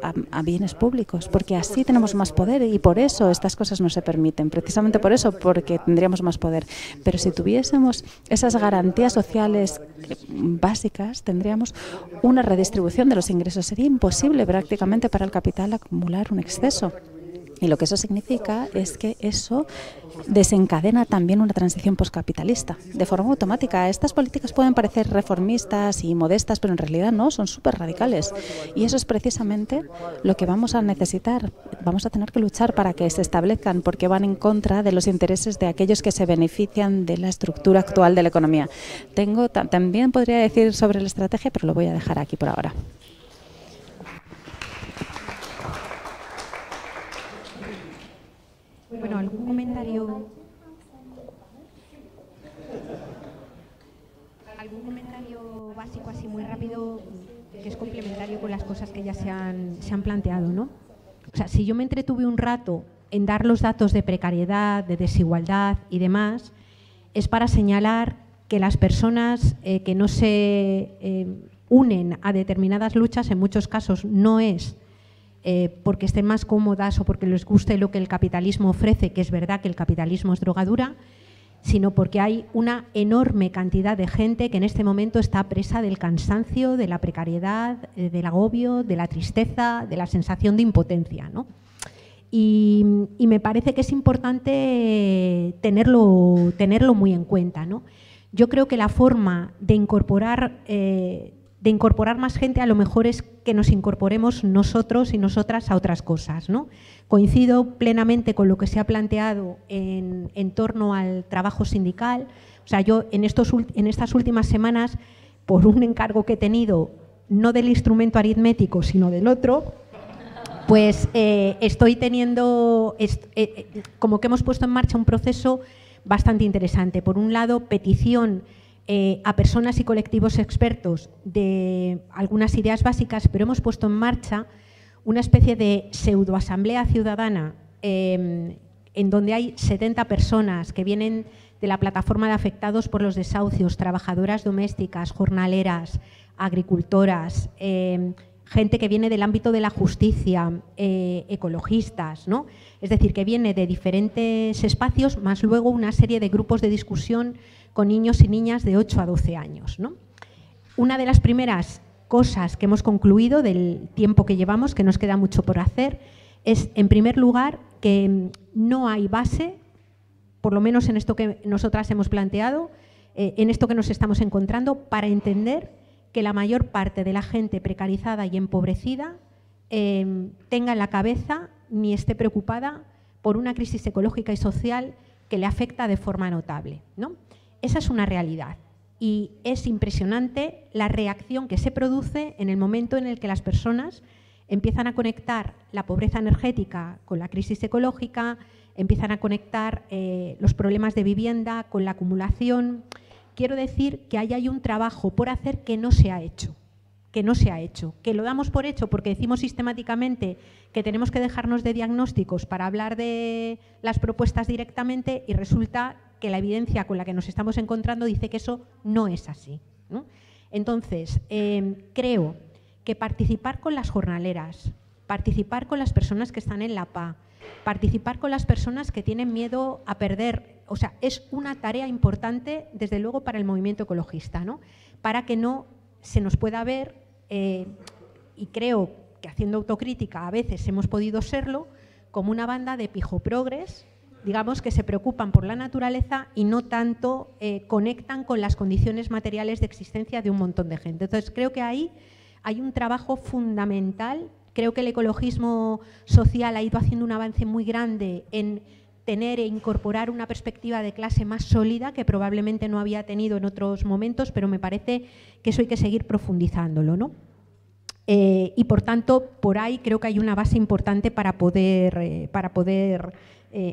D: bienes públicos, porque así tenemos más poder y por eso estas cosas no se permiten, precisamente por eso, porque tendríamos más poder. Pero si tuviésemos esas garantías sociales básicas, tendríamos una redistribución de los ingresos. Sería imposible prácticamente para el capital acumular un exceso. Y lo que eso significa es que eso desencadena también una transición poscapitalista de forma automática. Estas políticas pueden parecer reformistas y modestas, pero en realidad no, son súper radicales. Y eso es precisamente lo que vamos a necesitar. Vamos a tener que luchar para que se establezcan, porque van en contra de los intereses de aquellos que se benefician de la estructura actual de la economía. También podría decir sobre la estrategia, pero lo voy a dejar aquí por ahora.
F: Bueno, algún comentario básico así muy rápido que es complementario con las cosas que ya se han planteado, ¿no? O sea, si yo me entretuve un rato en dar los datos de precariedad, de desigualdad y demás, es para señalar que las personas que no se unen a determinadas luchas, en muchos casos no es porque estén más cómodas o porque les guste lo que el capitalismo ofrece, que es verdad que el capitalismo es drogadura, sino porque hay una enorme cantidad de gente que en este momento está presa del cansancio, de la precariedad, del agobio, de la tristeza, de la sensación de impotencia, ¿no? Y me parece que es importante tenerlo muy en cuenta, ¿no? Yo creo que la forma de incorporar más gente a lo mejor es que nos incorporemos nosotros y nosotras a otras cosas, ¿no? Coincido plenamente con lo que se ha planteado en torno al trabajo sindical. O sea, yo en estas últimas semanas, por un encargo que he tenido, no del instrumento aritmético, sino del otro, pues estoy teniendo, como que hemos puesto en marcha un proceso bastante interesante. Por un lado, petición a personas y colectivos expertos de algunas ideas básicas, pero hemos puesto en marcha una especie de pseudoasamblea ciudadana en donde hay 70 personas que vienen de la plataforma de afectados por los desahucios, trabajadoras domésticas, jornaleras, agricultoras, gente que viene del ámbito de la justicia, ecologistas, ¿no? Es decir, que viene de diferentes espacios, más luego una serie de grupos de discusión con niños y niñas de 8 a 12 años, ¿no? Una de las primeras cosas que hemos concluido del tiempo que llevamos, que nos queda mucho por hacer, es, en primer lugar, que no hay base, por lo menos en esto que nosotras hemos planteado, en esto que nos estamos encontrando, para entender que la mayor parte de la gente precarizada y empobrecida tenga en la cabeza ni esté preocupada por una crisis ecológica y social que le afecta de forma notable, ¿no? Esa es una realidad y es impresionante la reacción que se produce en el momento en el que las personas empiezan a conectar la pobreza energética con la crisis ecológica, empiezan a conectar los problemas de vivienda con la acumulación. Quiero decir que ahí hay un trabajo por hacer que no se ha hecho, que lo damos por hecho porque decimos sistemáticamente que tenemos que dejarnos de diagnósticos para hablar de las propuestas directamente y resulta que la evidencia con la que nos estamos encontrando dice que eso no es así, ¿no? Entonces, creo que participar con las jornaleras, participar con las personas que están en la PA, participar con las personas que tienen miedo a perder, o sea, es una tarea importante, desde luego, para el movimiento ecologista, ¿no? Para que no se nos pueda ver, y creo que haciendo autocrítica a veces hemos podido serlo, como una banda de pijoprogres, digamos, que se preocupan por la naturaleza y no tanto conectan con las condiciones materiales de existencia de un montón de gente. Entonces, creo que ahí hay un trabajo fundamental. Creo que el ecologismo social ha ido haciendo un avance muy grande en tener e incorporar una perspectiva de clase más sólida que probablemente no había tenido en otros momentos, pero me parece que eso hay que seguir profundizándolo, ¿no? Y por tanto, por ahí creo que hay una base importante para poder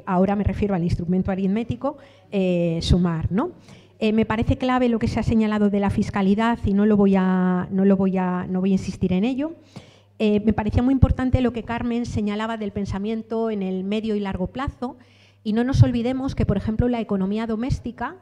F: ahora me refiero al instrumento aritmético, sumar, ¿no? Me parece clave lo que se ha señalado de la fiscalidad y no voy a insistir en ello. Me parecía muy importante lo que Carmen señalaba del pensamiento en el medio y largo plazo y no nos olvidemos que, por ejemplo, la economía doméstica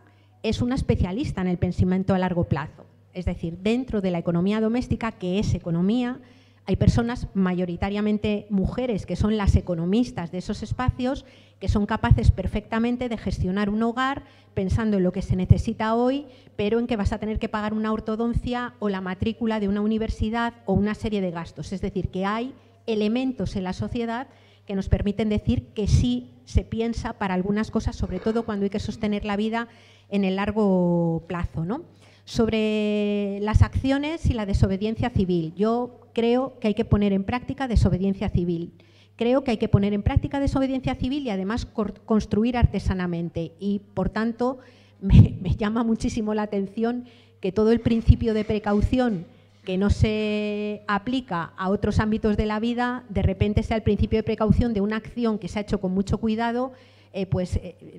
F: es una especialista en el pensamiento a largo plazo. Es decir, dentro de la economía doméstica, que es economía, hay personas, mayoritariamente mujeres, que son las economistas de esos espacios, que son capaces perfectamente de gestionar un hogar pensando en lo que se necesita hoy, pero en que vas a tener que pagar una ortodoncia o la matrícula de una universidad o una serie de gastos. Es decir, que hay elementos en la sociedad que nos permiten decir que sí se piensa para algunas cosas, sobre todo cuando hay que sostener la vida en el largo plazo, ¿no? Sobre las acciones y la desobediencia civil. Yo creo que hay que poner en práctica desobediencia civil. Creo que hay que poner en práctica desobediencia civil y además construir artesanamente. Y, por tanto, me llama muchísimo la atención que todo el principio de precaución que no se aplica a otros ámbitos de la vida, de repente sea el principio de precaución de una acción que se ha hecho con mucho cuidado,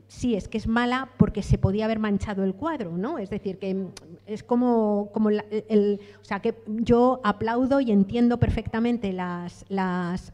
F: sí, es que es mala porque se podía haber manchado el cuadro, ¿no? Es decir, que es como o sea, que yo aplaudo y entiendo perfectamente las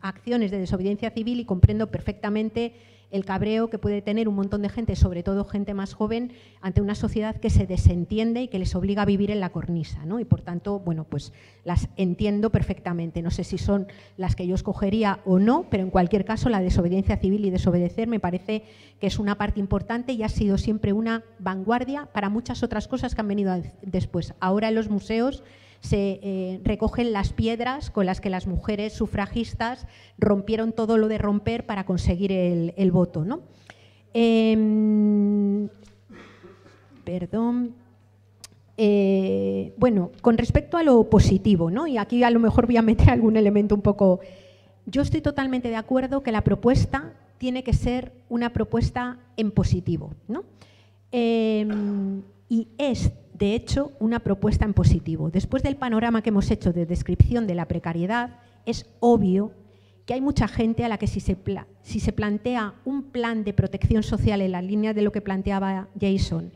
F: acciones de desobediencia civil y comprendo perfectamente el cabreo que puede tener un montón de gente, sobre todo gente más joven, ante una sociedad que se desentiende y que les obliga a vivir en la cornisa, ¿no? Y por tanto, bueno, pues las entiendo perfectamente. No sé si son las que yo escogería o no, pero en cualquier caso la desobediencia civil y desobedecer me parece que es una parte importante y ha sido siempre una vanguardia para muchas otras cosas que han venido después. Ahora en los museos se recogen las piedras con las que las mujeres sufragistas rompieron todo lo de romper para conseguir el voto, ¿no? Bueno, con respecto a lo positivo, ¿no? Y aquí a lo mejor voy a meter algún elemento un poco... Yo estoy totalmente de acuerdo que la propuesta tiene que ser una propuesta en positivo, ¿no? Y es, de hecho, una propuesta en positivo. Después del panorama que hemos hecho de descripción de la precariedad, es obvio que hay mucha gente a la que si se plantea un plan de protección social en la línea de lo que planteaba Jason,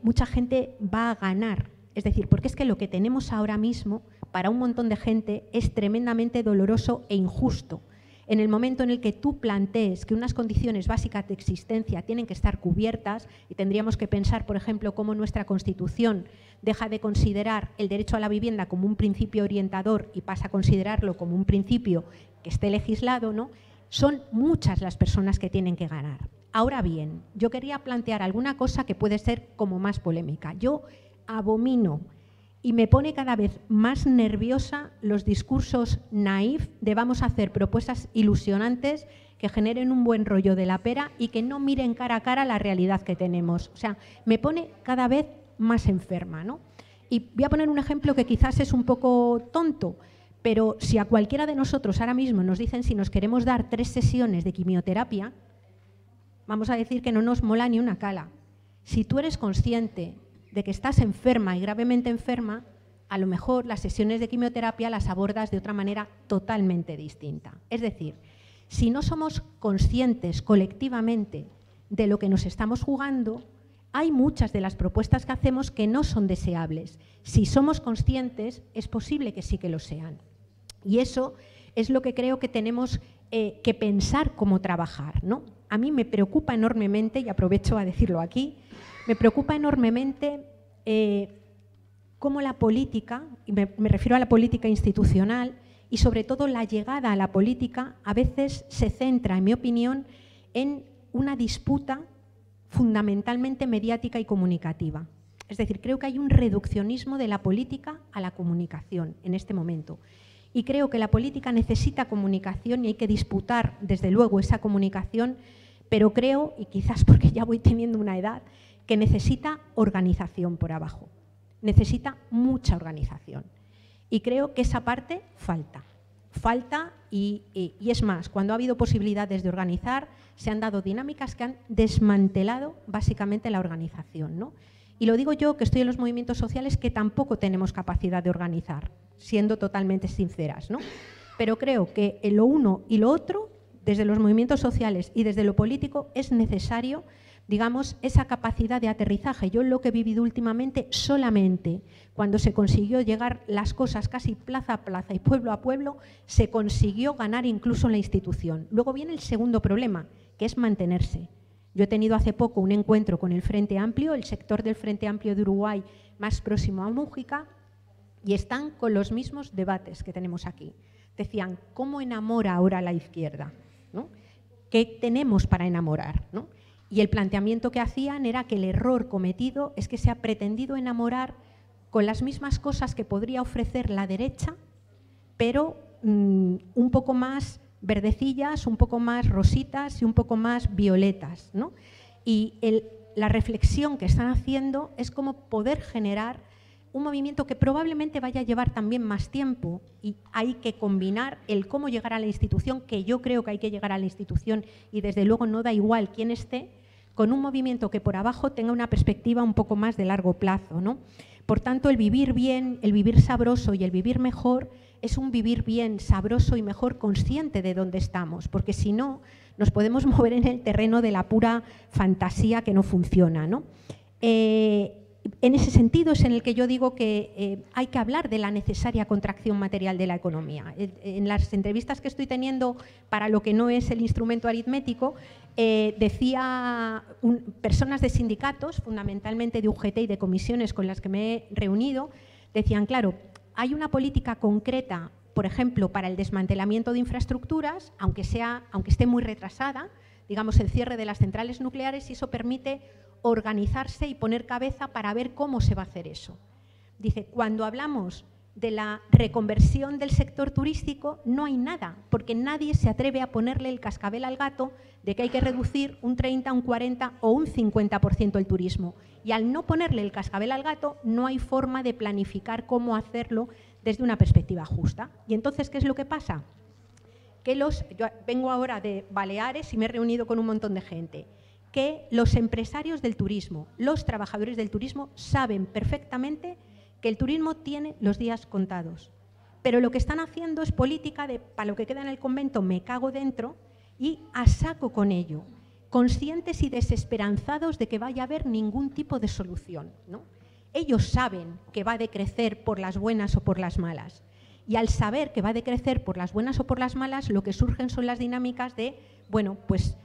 F: mucha gente va a ganar. Es decir, porque es que lo que tenemos ahora mismo para un montón de gente es tremendamente doloroso e injusto. En el momento en el que tú plantees que unas condiciones básicas de existencia tienen que estar cubiertas, y tendríamos que pensar, por ejemplo, cómo nuestra Constitución deja de considerar el derecho a la vivienda como un principio orientador y pasa a considerarlo como un principio que esté legislado, ¿no? Son muchas las personas que tienen que ganar. Ahora bien, yo quería plantear alguna cosa que puede ser como más polémica. Yo abomino y me pone cada vez más nerviosa los discursos naif de vamos a hacer propuestas ilusionantes que generen un buen rollo de la pera y que no miren cara a cara la realidad que tenemos. O sea, me pone cada vez más enferma, ¿no? Y voy a poner un ejemplo que quizás es un poco tonto, pero si a cualquiera de nosotros ahora mismo nos dicen si nos queremos dar 3 sesiones de quimioterapia, vamos a decir que no nos mola ni una cala. Si tú eres consciente de que estás enferma y gravemente enferma, a lo mejor las sesiones de quimioterapia las abordas de otra manera totalmente distinta. Es decir, si no somos conscientes colectivamente de lo que nos estamos jugando, hay muchas de las propuestas que hacemos que no son deseables. Si somos conscientes, es posible que sí que lo sean. Y eso es lo que creo que tenemos que pensar cómo trabajar, ¿no? A mí me preocupa enormemente, y aprovecho a decirlo aquí, me preocupa enormemente cómo la política, y me refiero a la política institucional, y sobre todo la llegada a la política, a veces se centra, en mi opinión, en una disputa fundamentalmente mediática y comunicativa. Es decir, creo que hay un reduccionismo de la política a la comunicación en este momento. Y creo que la política necesita comunicación y hay que disputar, desde luego, esa comunicación, pero creo, y quizás porque ya voy teniendo una edad, que necesita organización por abajo. Necesita mucha organización. Y creo que esa parte falta. Falta y es más, cuando ha habido posibilidades de organizar, se han dado dinámicas que han desmantelado básicamente la organización, ¿no? Y lo digo yo, que estoy en los movimientos sociales, que tampoco tenemos capacidad de organizar, siendo totalmente sinceras, ¿no? Pero creo que en lo uno y lo otro, desde los movimientos sociales y desde lo político, es necesario, digamos, esa capacidad de aterrizaje. Yo lo que he vivido últimamente, solamente cuando se consiguió llegar las cosas casi plaza a plaza y pueblo a pueblo, se consiguió ganar incluso en la institución. Luego viene el segundo problema, que es mantenerse. Yo he tenido hace poco un encuentro con el Frente Amplio, el sector del Frente Amplio de Uruguay más próximo a Mújica, y están con los mismos debates que tenemos aquí. Decían, ¿cómo enamora ahora la izquierda? ¿No? ¿Qué tenemos para enamorar? ¿No? Y el planteamiento que hacían era que el error cometido es que se ha pretendido enamorar con las mismas cosas que podría ofrecer la derecha, pero un poco más verdecillas, un poco más rositas y un poco más violetas, ¿no? Y la reflexión que están haciendo es cómo poder generar un movimiento que probablemente vaya a llevar también más tiempo, y hay que combinar el cómo llegar a la institución, que yo creo que hay que llegar a la institución y desde luego no da igual quién esté, con un movimiento que por abajo tenga una perspectiva un poco más de largo plazo, ¿no? por tanto, el vivir bien, el vivir sabroso y el vivir mejor es un vivir bien, sabroso y mejor consciente de dónde estamos, porque si no, nos podemos mover en el terreno de la pura fantasía que no funciona, ¿no? En ese sentido es en el que yo digo que hay que hablar de la necesaria contracción material de la economía. En las entrevistas que estoy teniendo para lo que no es el instrumento aritmético, decía personas de sindicatos, fundamentalmente de UGT y de comisiones con las que me he reunido, decían, claro, hay una política concreta, por ejemplo, para el desmantelamiento de infraestructuras, aunque esté muy retrasada, digamos el cierre de las centrales nucleares, y eso permite organizarse y poner cabeza para ver cómo se va a hacer eso. Dice, cuando hablamos de la reconversión del sector turístico, no hay nada, porque nadie se atreve a ponerle el cascabel al gato de que hay que reducir un 30, un 40 o un 50% el turismo. Y al no ponerle el cascabel al gato, no hay forma de planificar cómo hacerlo desde una perspectiva justa. Y entonces, ¿qué es lo que pasa? Que yo vengo ahora de Baleares y me he reunido con un montón de gente, que los empresarios del turismo, los trabajadores del turismo saben perfectamente que el turismo tiene los días contados. Pero lo que están haciendo es política de, para lo que queda en el convento me cago dentro, y a saco con ello, conscientes y desesperanzados de que vaya a haber ningún tipo de solución, ¿no? Ellos saben que va a decrecer por las buenas o por las malas. Y al saber que va a decrecer por las buenas o por las malas, lo que surgen son las dinámicas de, bueno, pues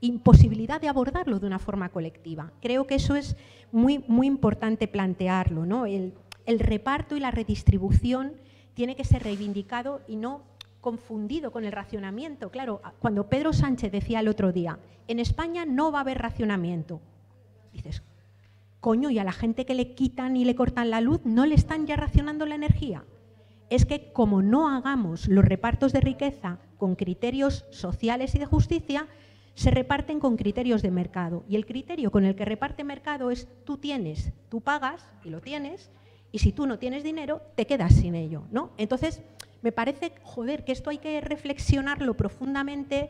F: imposibilidad de abordarlo de una forma colectiva. Creo que eso es muy, muy importante plantearlo, ¿no? El reparto y la redistribución tiene que ser reivindicado y no confundido con el racionamiento. Claro, cuando Pedro Sánchez decía el otro día, en España no va a haber racionamiento, dices, coño, y a la gente que le quitan y le cortan la luz, ¿no le están ya racionando la energía? Es que como no hagamos los repartos de riqueza con criterios sociales y de justicia, se reparten con criterios de mercado. Y el criterio con el que reparte mercado es tú tienes, tú pagas y lo tienes, y si tú no tienes dinero, te quedas sin ello, ¿no? Entonces, me parece, joder, que esto hay que reflexionarlo profundamente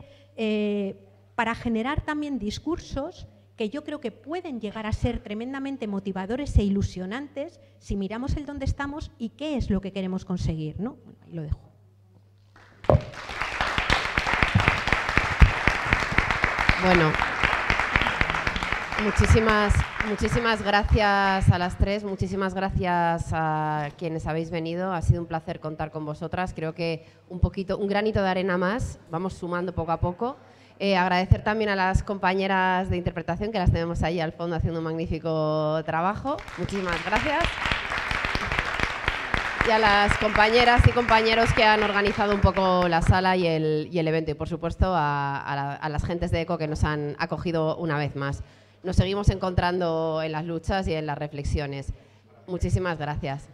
F: para generar también discursos que yo creo que pueden llegar a ser tremendamente motivadores e ilusionantes si miramos el dónde estamos y qué es lo que queremos conseguir, ¿no? Bueno, ahí lo dejo.
A: Bueno, muchísimas gracias a las tres, muchísimas gracias a quienes habéis venido. Ha sido un placer contar con vosotras. Creo que un granito de arena más, vamos sumando poco a poco. Agradecer también a las compañeras de interpretación, que las tenemos ahí al fondo haciendo un magnífico trabajo. Muchísimas gracias. Y a las compañeras y compañeros que han organizado un poco la sala y el evento. Y, por supuesto, a las gentes de ECO que nos han acogido una vez más. Nos seguimos encontrando en las luchas y en las reflexiones. Muchísimas gracias.